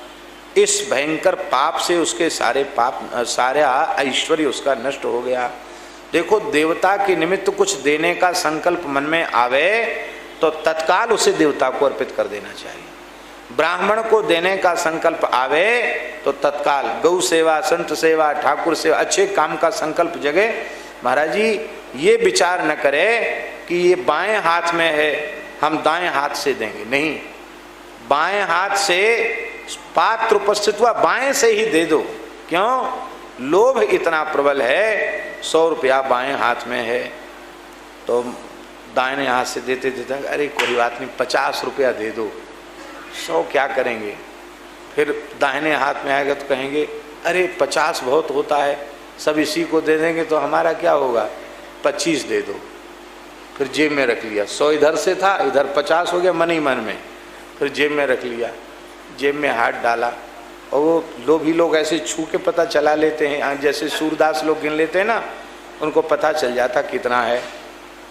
इस भयंकर पाप से उसके सारा ऐश्वर्य उसका नष्ट हो गया। देखो, देवता के निमित्त कुछ देने का संकल्प मन में आवे तो तत्काल उसे देवता को अर्पित कर देना चाहिए। ब्राह्मण को देने का संकल्प आवे तो तत्काल गौ सेवा, संत सेवा, ठाकुर सेवा, अच्छे काम का संकल्प जगे। महाराज जी ये विचार न करे कि ये बाएं हाथ में है हम दाएं हाथ से देंगे, नहीं, बाएं हाथ से पात्र उपस्थित हुआ बाएं से ही दे दो। क्यों? लोभ इतना प्रबल है। 100 रुपया बाएं हाथ में है तो दाहिने हाथ से देते देते अरे कोई बात नहीं 50 रुपया दे दो, 100 क्या करेंगे। फिर दाहिने हाथ में आएगा तो कहेंगे अरे 50 बहुत होता है, सब इसी को दे देंगे तो हमारा क्या होगा, 25 दे दो। फिर जेब में रख लिया। 100 इधर से था, इधर 50 हो गया मन ही मन में, फिर जेब में रख लिया। जेब में हाथ डाला और वो लोभी लोग ऐसे छू के पता चला लेते हैं, जैसे सूरदास लोग गिन लेते हैं ना, उनको पता चल जाता कितना है।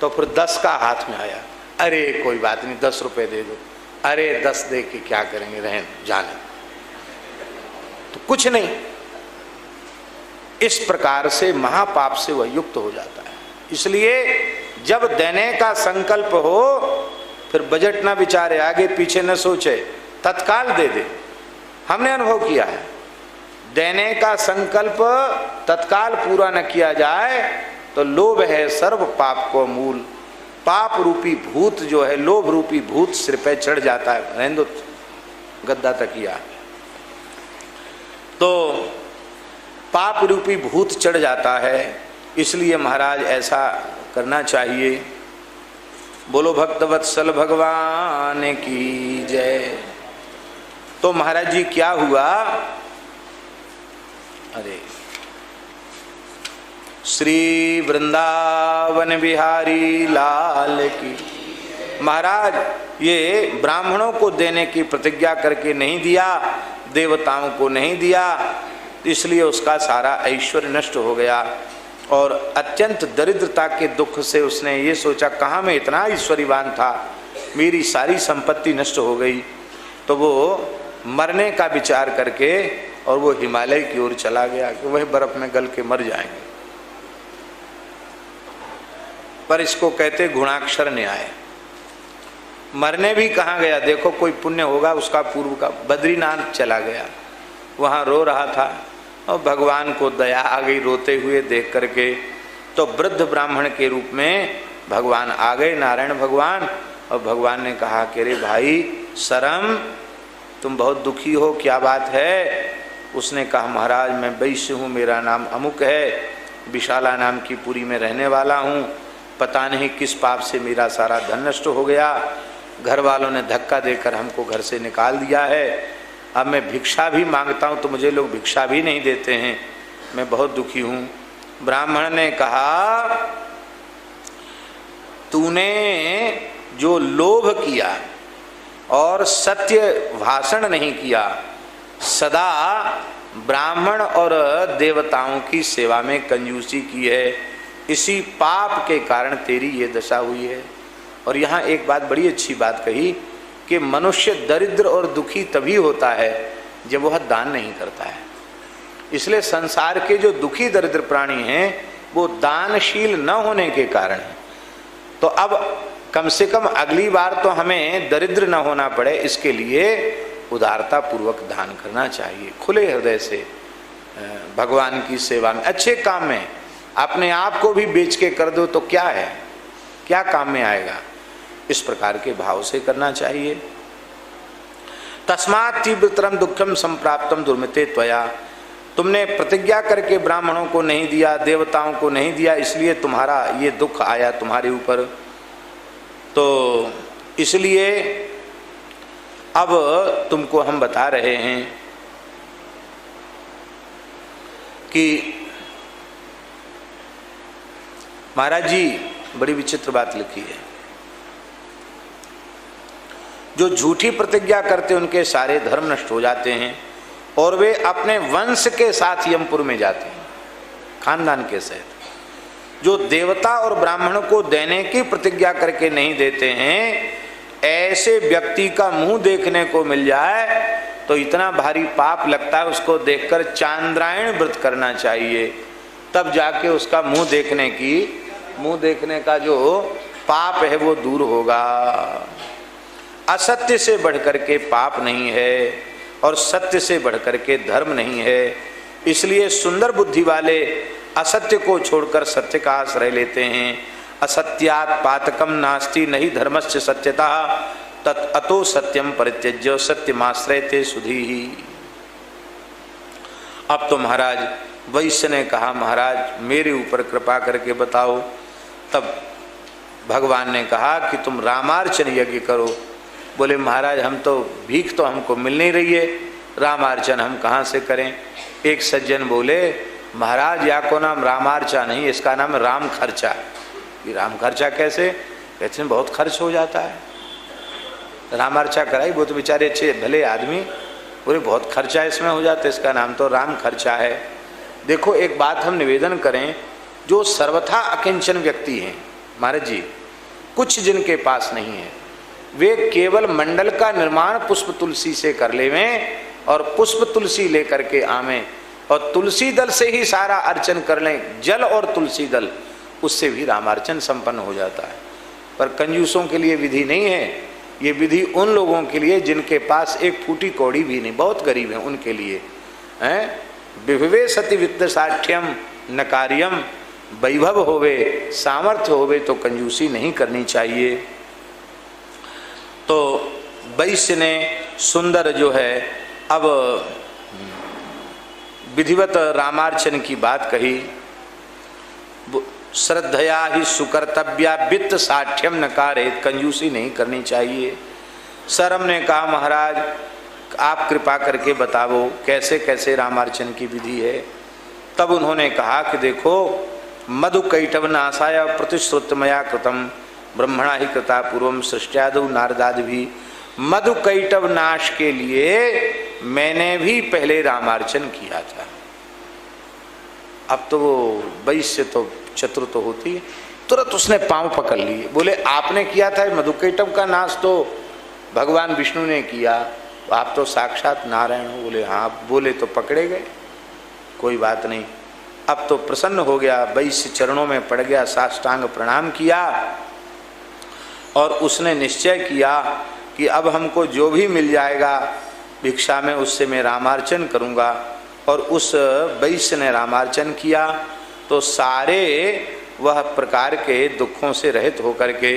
तो फिर 10 का हाथ में आया, अरे कोई बात नहीं 10 रुपये दे दो। अरे 10 दे के क्या करेंगे, रहें जाने, तो कुछ नहीं। इस प्रकार से महापाप से वह युक्त हो जाता है। इसलिए जब देने का संकल्प हो फिर बजट ना विचारे, आगे पीछे न सोचे, तत्काल दे दे। हमने अनुभव किया है, देने का संकल्प तत्काल पूरा न किया जाए तो लोभ है सर्व पाप को मूल। पाप रूपी भूत जो है, लोभ रूपी भूत सिर पे चढ़ जाता है, रहने दो गद्दा तकिया, तो पाप रूपी भूत चढ़ जाता है। इसलिए महाराज ऐसा करना चाहिए। बोलो भक्तवत्सल भगवान की जय। तो महाराज जी क्या हुआ, अरे श्री वृंदावन बिहारी लाल की। महाराज ये ब्राह्मणों को देने की प्रतिज्ञा करके नहीं दिया, देवताओं को नहीं दिया, इसलिए उसका सारा ऐश्वर्य नष्ट हो गया और अत्यंत दरिद्रता के दुख से उसने ये सोचा, कहाँ मैं इतना ऐश्वर्यवान था, मेरी सारी संपत्ति नष्ट हो गई। तो वो मरने का विचार करके और वो हिमालय की ओर चला गया कि वह बर्फ में गल के मर जाएंगे। पर इसको कहते गुणाक्षर न्याय। मरने भी कहाँ गया, देखो कोई पुण्य होगा उसका पूर्व का, बद्रीनाथ चला गया, वहाँ रो रहा था और भगवान को दया आ गई रोते हुए देख करके। तो वृद्ध ब्राह्मण के रूप में भगवान आ गए, नारायण भगवान, और भगवान ने कहा कि अरे भाई शरम, तुम बहुत दुखी हो, क्या बात है। उसने कहा महाराज मैं वैश्य हूँ, मेरा नाम अमुक है, विशाला नाम की पुरी में रहने वाला हूँ, पता नहीं किस पाप से मेरा सारा धन नष्ट हो गया, घर वालों ने धक्का देकर हमको घर से निकाल दिया है, अब मैं भिक्षा भी मांगता हूँ तो मुझे लोग भिक्षा भी नहीं देते हैं, मैं बहुत दुखी हूँ। ब्राह्मण ने कहा तूने जो लोभ किया और सत्य भाषण नहीं किया, सदा ब्राह्मण और देवताओं की सेवा में कंजूसी की है, इसी पाप के कारण तेरी ये दशा हुई है। और यहाँ एक बात बड़ी अच्छी बात कही कि मनुष्य दरिद्र और दुखी तभी होता है जब वह दान नहीं करता है। इसलिए संसार के जो दुखी दरिद्र प्राणी हैं वो दानशील न होने के कारण है। तो अब कम से कम अगली बार तो हमें दरिद्र न होना पड़े, इसके लिए उदारता पूर्वक दान करना चाहिए, खुले हृदय से भगवान की सेवा में, अच्छे काम में। अपने आप को भी बेच के कर दो तो क्या है, क्या काम में आएगा, इस प्रकार के भाव से करना चाहिए। तस्मात् तीव्रतरम दुखम संप्राप्तम दुर्मिते त्वया। तुमने प्रतिज्ञा करके ब्राह्मणों को नहीं दिया, देवताओं को नहीं दिया, इसलिए तुम्हारा ये दुख आया तुम्हारे ऊपर। तो इसलिए अब तुमको हम बता रहे हैं कि महाराज जी बड़ी विचित्र बात लिखी है, जो झूठी प्रतिज्ञा करते उनके सारे धर्म नष्ट हो जाते हैं और वे अपने वंश के साथ यमपुर में जाते हैं, खानदान के सहित। जो देवता और ब्राह्मण को देने की प्रतिज्ञा करके नहीं देते हैं, ऐसे व्यक्ति का मुंह देखने को मिल जाए तो इतना भारी पाप लगता है, उसको देखकर चांद्रायण व्रत करना चाहिए, तब जाके उसका मुंह देखने का जो पाप है वो दूर होगा। असत्य से बढ़कर के पाप नहीं है और सत्य से बढ़कर के धर्म नहीं है। इसलिए सुंदर बुद्धि वाले असत्य को छोड़कर सत्य का आश्रय लेते हैं। असत्यात् पातकम नास्ति नहीं धर्मस्य सत्यता तत् अतो सत्यम परित्यज्य सत्यमाश्रयते सुधीहि। अब तो महाराज वैश्य ने कहा महाराज मेरे ऊपर कृपा करके बताओ। तब भगवान ने कहा कि तुम रामार्चन यज्ञ करो। बोले महाराज हम तो भीख तो हमको मिल नहीं रही है, रामार्चन हम कहाँ से करें। एक सज्जन बोले महाराज या को नाम रामार्चा नहीं, इसका नाम राम खर्चा। राम खर्चा कैसे? कहते हैं बहुत खर्च हो जाता है। रामार्चा कराई, वो तो बेचारे अच्छे भले आदमी, बोले बहुत खर्चा इसमें हो जाता है, इसका नाम तो राम खर्चा है। देखो एक बात हम निवेदन करें, जो सर्वथा अकिंचन व्यक्ति हैं महाराज जी, कुछ जिनके पास नहीं है, वे केवल मंडल का निर्माण पुष्प तुलसी से कर लेवें और पुष्प तुलसी लेकर के आवें और तुलसी दल से ही सारा अर्चन कर लें, जल और तुलसी दल, उससे भी रामार्चन संपन्न हो जाता है। पर कंजूसों के लिए विधि नहीं है, ये विधि उन लोगों के लिए जिनके पास एक फूटी कौड़ी भी नहीं, बहुत गरीब हैं उनके लिए हैं। विभवे सति वित्त साठ्यम न कार्यम, वैभव होवे सामर्थ्य होवे तो कंजूसी नहीं करनी चाहिए। तो वैश्य ने सुंदर जो है अब विधिवत रामार्चन की बात कही। श्रद्धया ही सुकर्तव्या वित्त साठ्यम न कारेत, कंजूसी नहीं करनी चाहिए। सरम ने कहा महाराज आप कृपा करके बताओ कैसे कैसे रामार्चन की विधि है। तब उन्होंने कहा कि देखो मधु कैटव नाशाय प्रतिश्रुतमया कृतम ब्रह्मणा ही कृता पूर्वम सृष्ट्यादु नारदादि भी। मधु कैटव नाश के लिए मैंने भी पहले रामार्चन किया था। अब तो वो वैश्य तो चतुर तो होती है, तुरंत उसने पांव पकड़ लिए, बोले आपने किया था मधुकैटव का नाश तो भगवान विष्णु ने किया, आप तो साक्षात नारायण हो। बोले हाँ, बोले तो पकड़े गए, कोई बात नहीं। अब तो प्रसन्न हो गया, वैश्य चरणों में पड़ गया, साष्टांग प्रणाम किया और उसने निश्चय किया कि अब हमको जो भी मिल जाएगा भिक्षा में उससे मैं रामार्चन करूँगा। और उस वैश्य ने रामार्चन किया तो सारे वह प्रकार के दुखों से रहित होकर के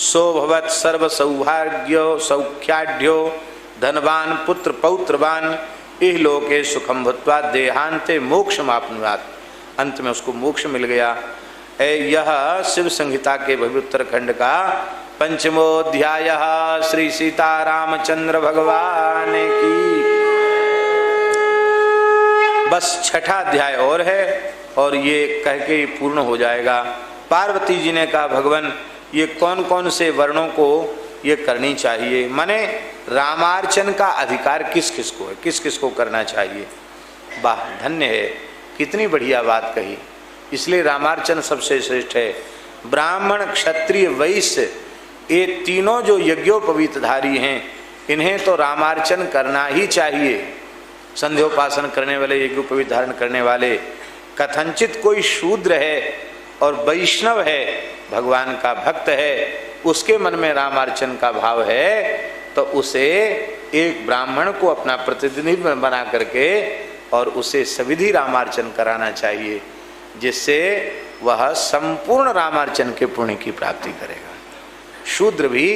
सौभवत सर्व सौभाग्यो सौख्याढ्यो धनवान पुत्र पौत्रवान इह लोके सुखम भूत्वा देहांते मोक्ष मापनुयात्, अंत में उसको मोक्ष मिल गया। यह शिव संहिता के भवित्तरखंड का पंचमोध्याय। श्री सीतारामचंद्र भगवान की। बस छठा अध्याय और है और ये कह के पूर्ण हो जाएगा। पार्वती जी ने कहा भगवान ये कौन कौन से वर्णों को ये करनी चाहिए, माने रामार्चन का अधिकार किस किस को है, किस किस को करना चाहिए। वाह धन्य है, कितनी बढ़िया बात कही। इसलिए रामार्चन सबसे श्रेष्ठ है। ब्राह्मण क्षत्रिय वैश्य ये तीनों जो यज्ञोपवीतधारी हैं, इन्हें तो रामार्चन करना ही चाहिए। संध्योपासन करने वाले, यज्ञोपवीत धारण करने वाले, कथनचित कोई शूद्र है और वैष्णव है, भगवान का भक्त है, उसके मन में रामार्चन का भाव है तो उसे एक ब्राह्मण को अपना प्रतिनिधि बना करके और उसे सविधि रामार्चन कराना चाहिए, जिससे वह संपूर्ण रामार्चन के पुण्य की प्राप्ति करेगा। शूद्र भी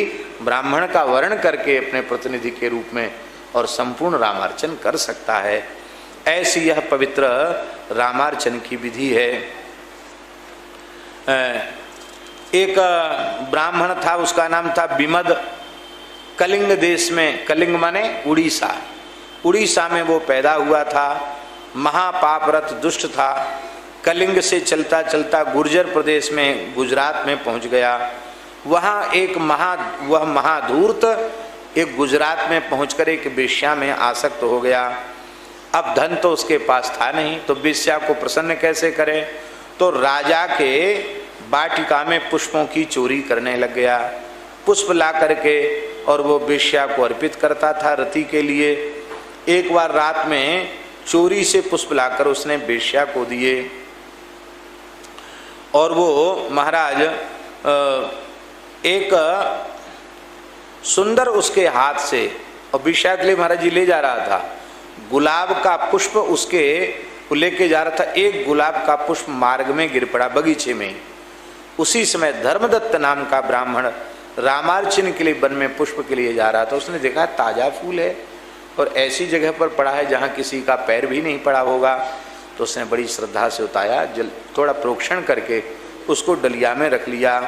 ब्राह्मण का वर्ण करके अपने प्रतिनिधि के रूप में और संपूर्ण रामार्चन कर सकता है। ऐसी यह पवित्र रामार्चन की विधि है। एक ब्राह्मण था, उसका नाम था विमद। कलिंग देश में, कलिंग माने उड़ीसा, उड़ीसा में वो पैदा हुआ था। महापापरत दुष्ट था। कलिंग से चलता चलता गुर्जर प्रदेश में गुजरात में पहुंच गया। वहाँ एक वह महाधूर्त एक गुजरात में पहुंचकर एक वेश्या में आसक्त हो गया। अब धन तो उसके पास था नहीं, तो वेश्या को प्रसन्न कैसे करे, तो राजा के वाटिका में पुष्पों की चोरी करने लग गया। पुष्प ला करके और वो वेश्या को अर्पित करता था रति के लिए। एक बार रात में चोरी से पुष्प लाकर उसने वेश्या को दिए और वो महाराज एक सुंदर उसके हाथ से, और वेश्या के लिए महाराज जी ले जा रहा था, गुलाब का पुष्प उसके लेके जा रहा था। एक गुलाब का पुष्प मार्ग में गिर पड़ा बगीचे में। उसी समय धर्मदत्त नाम का ब्राह्मण रामार्चन के लिए वन में पुष्प के लिए जा रहा था। उसने देखा ताजा फूल है और ऐसी जगह पर पड़ा है जहाँ किसी का पैर भी नहीं पड़ा होगा, तो उसने बड़ी श्रद्धा से उतारा, जल थोड़ा प्रोक्षण करके उसको डलिया में रख लिया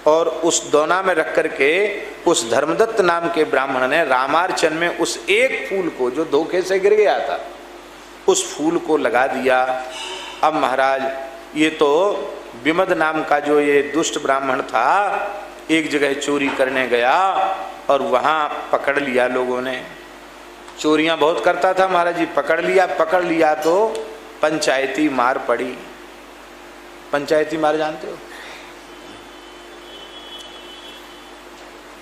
और उस दोना में रख करके उस धर्मदत्त नाम के ब्राह्मण ने रामार्चन में उस एक फूल को जो धोखे से गिर गया था, उस फूल को लगा दिया। अब महाराज ये तो विमद नाम का जो ये दुष्ट ब्राह्मण था, एक जगह चोरी करने गया और वहां पकड़ लिया लोगों ने। चोरियां बहुत करता था महाराज जी, पकड़ लिया तो पंचायती मार पड़ी। पंचायती मार जानते हो?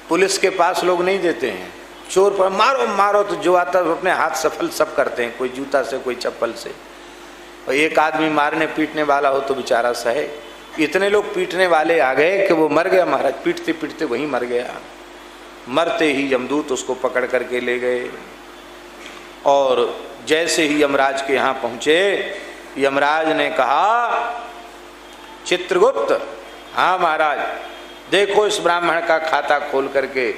पुलिस के पास लोग नहीं देते हैं, चोर पर मारो मारो तो जो आता है अपने हाथ सफल सब करते हैं, कोई जूता से कोई चप्पल से। और एक आदमी मारने पीटने वाला हो तो बेचारा सहे। इतने लोग पीटने वाले आ गए कि वो मर गया महाराज, पीटते पीटते वहीं मर गया। मरते ही यमदूत उसको पकड़ करके ले गए और जैसे ही यमराज के यहाँ पहुँचे, यमराज ने कहा चित्रगुप्त, हाँ महाराज देखो इस ब्राह्मण का खाता खोल करके।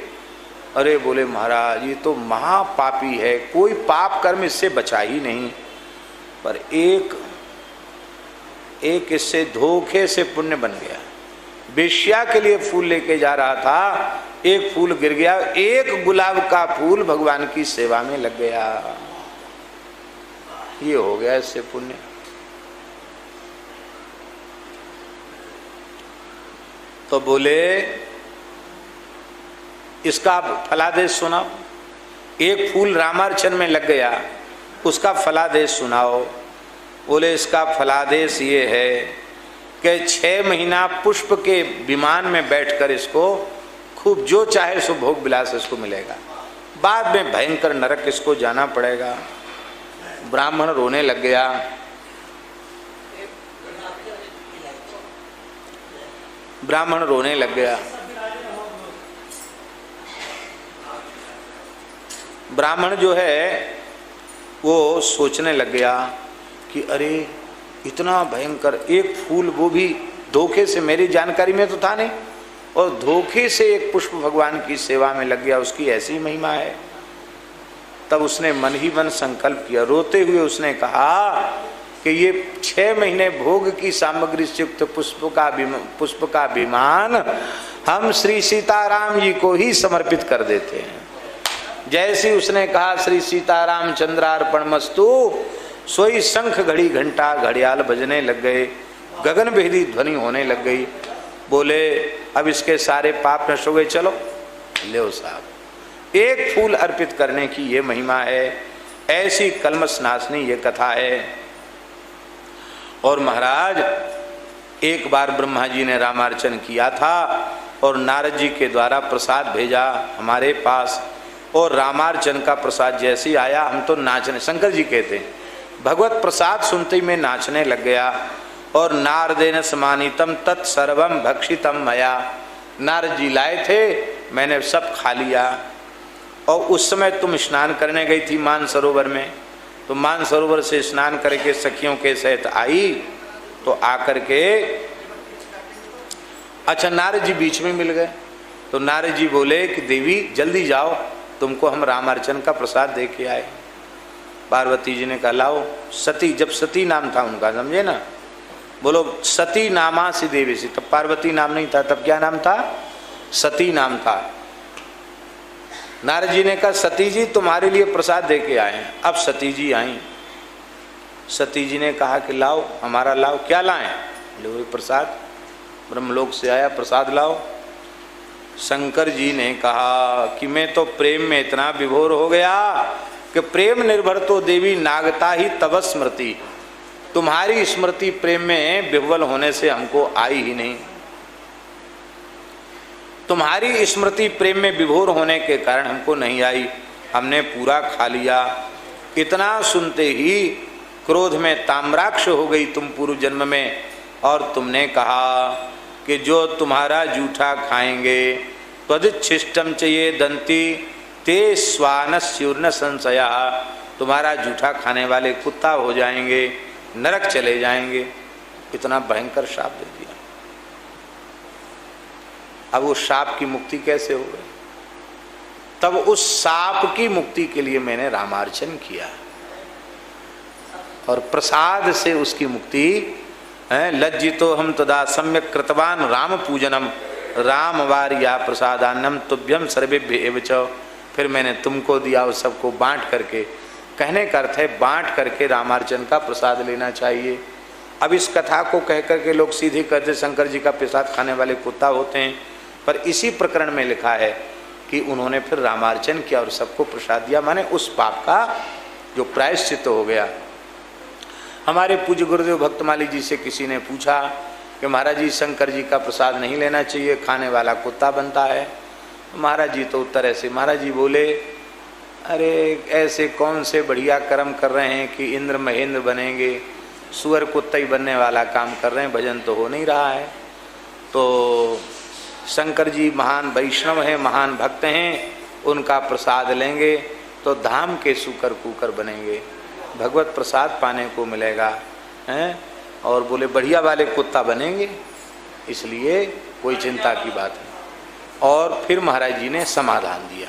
अरे बोले महाराज ये तो महापापी है, कोई पाप कर्म इससे बचा ही नहीं, पर एक इससे धोखे से पुण्य बन गया। वेश्या के लिए फूल लेके जा रहा था, एक फूल गिर गया, एक गुलाब का फूल भगवान की सेवा में लग गया, ये हो गया इससे पुण्य। तो बोले इसका फलादेश सुनाओ। एक फूल रामार्चन में लग गया, उसका फलादेश सुनाओ। बोले इसका फलादेश ये है कि 6 महीना पुष्प के विमान में बैठकर इसको खूब जो चाहे सो भोग विलास इसको मिलेगा, बाद में भयंकर नरक इसको जाना पड़ेगा। ब्राह्मण रोने लग गया। ब्राह्मण रोने लग गया। ब्राह्मण जो है वो सोचने लग गया कि अरे इतना भयंकर एक फूल, वो भी धोखे से, मेरी जानकारी में तो था नहीं, और धोखे से एक पुष्प भगवान की सेवा में लग गया, उसकी ऐसी महिमा है। तब उसने मन ही मन संकल्प किया, रोते हुए उसने कहा कि ये 6 महीने भोग की सामग्री से युक्त पुष्प का विमान हम श्री सीताराम जी को ही समर्पित कर देते हैं। जैसे उसने कहा श्री सीताराम चंद्रार्पण मस्तु, सोई शंख घड़ी घंटा घड़ियाल बजने लग गए, गगन भेदी ध्वनि होने लग गई। बोले अब इसके सारे पाप नष्ट हो गए, चलो ले साहब। एक फूल अर्पित करने की ये महिमा है, ऐसी कलमश नाशनी ये कथा है। और महाराज एक बार ब्रह्मा जी ने रामार्चन किया था और नारद जी के द्वारा प्रसाद भेजा हमारे पास, और रामार्चन का प्रसाद जैसे ही आया हम तो नाचने, शंकर जी कहते हैं भगवत प्रसाद सुनते ही मैं नाचने लग गया। और नारदेन समानितम तत्सर्वम भक्षितम मया, नारद जी लाए थे, मैंने सब खा लिया। और उस समय तुम स्नान करने गई थी मानसरोवर में, तो मानसरोवर से स्नान करके सखियों के सहित आई, तो आकर के अच्छा नारद जी बीच में मिल गए। तो नारद जी बोले कि देवी जल्दी जाओ, तुमको हम रामार्चन का प्रसाद दे के आए। पार्वती जी ने कहा लाओ। सती, जब सती नाम था उनका, समझे ना, बोलो सती नामा सी देवी सी, तब पार्वती नाम नहीं था, तब क्या नाम था? सती नाम था। नारद जी ने कहा सती जी तुम्हारे लिए प्रसाद दे के आए हैं। अब सती जी आई। सती जी ने कहा कि लाओ हमारा लाओ। क्या लाएं? बोले प्रसाद, ब्रह्मलोक से आया प्रसाद लाओ। शंकर जी ने कहा कि मैं तो प्रेम में इतना विभोर हो गया कि प्रेम निर्भर तो देवी नागता ही तव स्मृति, तुम्हारी स्मृति प्रेम में विह्वल होने से हमको आई ही नहीं। तुम्हारी स्मृति प्रेम में विभोर होने के कारण हमको नहीं आई, हमने पूरा खा लिया। इतना सुनते ही क्रोध में ताम्राक्ष हो गई तुम पूर्व जन्म में, और तुमने कहा कि जो तुम्हारा जूठा खाएंगे त्वदिच्छिष्टम चाहिए दंती ते स्वानस्यूर्ण संशया, तुम्हारा जूठा खाने वाले कुत्ता हो जाएंगे, नरक चले जाएंगे। इतना भयंकर शाप दे दिया। अब उस शाप की मुक्ति कैसे हो गई? तब उस शाप की मुक्ति के लिए मैंने रामार्चन किया और प्रसाद से उसकी मुक्ति। लज्जितो हम तदा सम्यक कृतवान राम पूजनम राम वार्या प्रसादान्नम तुभ्यम सर्वेभ्य एव च। फिर मैंने तुमको दिया, उस सबको बांट करके, कहने का अर्थ है बांट करके रामार्चन का प्रसाद लेना चाहिए। अब इस कथा को कह करके लोग सीधे कहते शंकर जी का प्रसाद खाने वाले कुत्ता होते हैं, पर इसी प्रकरण में लिखा है कि उन्होंने फिर रामार्चन किया और सबको प्रसाद दिया, माने उस पाप का जो प्रायश्चित हो गया। हमारे पूज्य गुरुदेव भक्तमाली जी से किसी ने पूछा कि महाराज जी शंकर जी का प्रसाद नहीं लेना चाहिए, खाने वाला कुत्ता बनता है। महाराज जी तो उत्तर ऐसे, महाराज जी बोले अरे ऐसे कौन से बढ़िया कर्म कर रहे हैं कि इंद्र महेंद्र बनेंगे, सुअर कुत्ता ही बनने वाला काम कर रहे हैं, भजन तो हो नहीं रहा है। तो शंकर जी महान वैष्णव हैं, महान भक्त हैं, उनका प्रसाद लेंगे तो धाम के सूकर कुकर बनेंगे, भगवत प्रसाद पाने को मिलेगा हैं, और बोले बढ़िया वाले कुत्ता बनेंगे, इसलिए कोई चिंता की बात नहीं। और फिर महाराज जी ने समाधान दिया,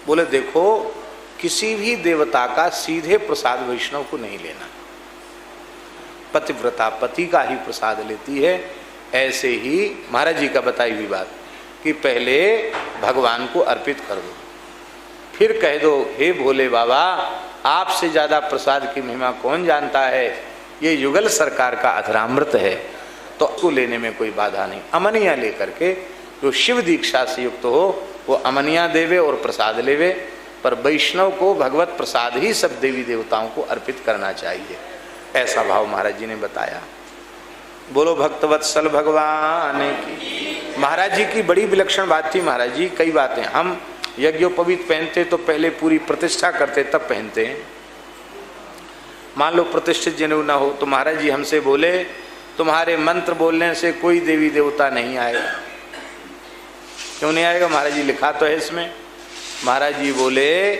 बोले देखो किसी भी देवता का सीधे प्रसाद वैष्णव को नहीं लेना, पतिव्रता पति का ही प्रसाद लेती है। ऐसे ही महाराज जी का बताई हुई बात कि पहले भगवान को अर्पित कर दो, फिर कह दो हे भोले बाबा आपसे ज़्यादा प्रसाद की महिमा कौन जानता है, ये युगल सरकार का अधरामृत है, तो उसको लेने में कोई बाधा नहीं। अमनिया लेकर के जो शिव दीक्षा से युक्त हो वो अमनिया देवे और प्रसाद लेवे, पर वैष्णव को भगवत प्रसाद ही सब देवी देवताओं को अर्पित करना चाहिए, ऐसा भाव महाराज जी ने बताया। बोलो भक्तवत्सल भगवान की। महाराज जी की बड़ी विलक्षण बात थी। महाराज जी कई बातें, हम यज्ञोपवीत पहनते तो पहले पूरी प्रतिष्ठा करते तब पहनते हैं। मान लो प्रतिष्ठित जनेऊ ना हो तो महाराज जी हमसे बोले तुम्हारे मंत्र बोलने से कोई देवी देवता नहीं आएगा। क्यों नहीं आएगा महाराज जी, लिखा तो है इसमें। महाराज जी बोले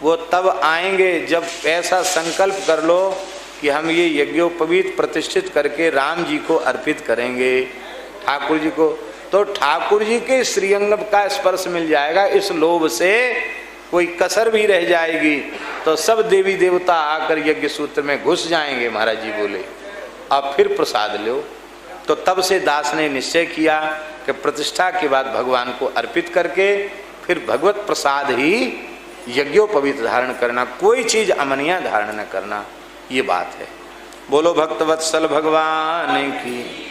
वो तब आएंगे जब ऐसा संकल्प कर लो कि हम ये यज्ञोपवीत प्रतिष्ठित करके राम जी को अर्पित करेंगे, ठाकुर जी को, तो ठाकुर जी के श्रीअंग का स्पर्श मिल जाएगा। इस लोभ से कोई कसर भी रह जाएगी तो सब देवी देवता आकर यज्ञ सूत्र में घुस जाएंगे। महाराज जी बोले अब फिर प्रसाद लो। तो तब से दास ने निश्चय किया कि प्रतिष्ठा के बाद भगवान को अर्पित करके फिर भगवत प्रसाद ही यज्ञोपवीत धारण करना, कोई चीज अमनिया धारण न करना, ये बात है। बोलो भक्तवत्सल भगवान की।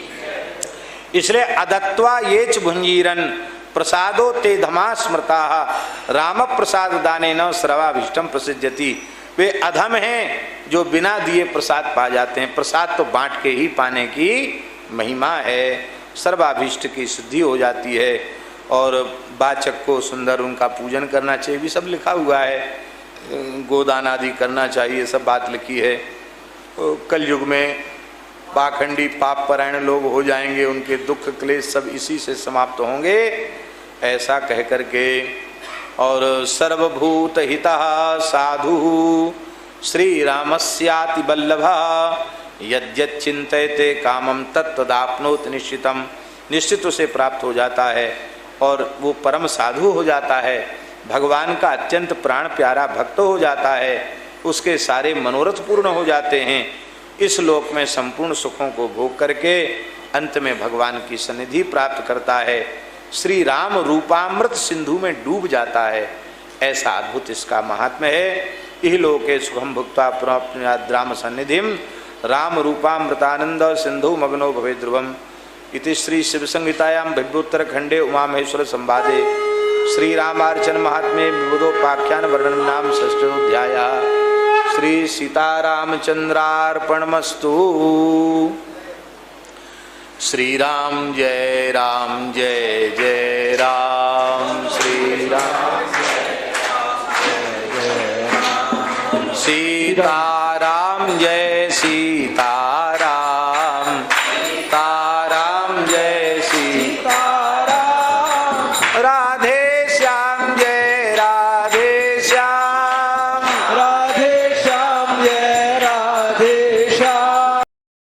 इसलिए अदत्वा ये च भुंजीरन प्रसादो ते धमा स्मृता राम प्रसाद दाने न सर्वाभीष्टम प्रसिद्ध्यति। वे अधम हैं जो बिना दिए प्रसाद पा जाते हैं। प्रसाद तो बांट के ही पाने की महिमा है, सर्वाभीष्ट की सिद्धि हो जाती है। और वाचक को सुंदर उनका पूजन करना चाहिए, भी सब लिखा हुआ है, गोदान आदि करना चाहिए, सब बात लिखी है। कलयुग में पाखंडी पाप परायण लोग हो जाएंगे, उनके दुख क्लेश सब इसी से समाप्त होंगे, ऐसा कह करके। और सर्वभूत हितः साधु श्री रामस्याति बल्लभा यद्यत् चिंतयते कामम तत्तदाप्नोत निश्चितम। निश्चित उसे प्राप्त हो जाता है और वो परम साधु हो जाता है, भगवान का अत्यंत प्राण प्यारा भक्त हो जाता है, उसके सारे मनोरथ पूर्ण हो जाते हैं। इस लोक में संपूर्ण सुखों को भोग करके अंत में भगवान की सन्निधि प्राप्त करता है, श्री राम रूपामृत सिंधु में डूब जाता है। ऐसा अद्भुत इसका महात्म्य है। इह लोके सुखम भुक्त्वा प्राप्नुयात् राम सन्निधिम राम रूपामृतानंद सिंधु मग्नो भवे ध्रुवम। इति श्री शिव संहितायां भिद्योत्तर खंडे उमा महेश्वर संवादे श्री रामार्चन महात्म्ये विबुधोपाख्यान वर्णन नाम षष्ठोऽध्याय। श्री सीतारामचंद्रार्पणमस्तु। श्री राम जय जय राम। श्री राम जय जय राम। सीता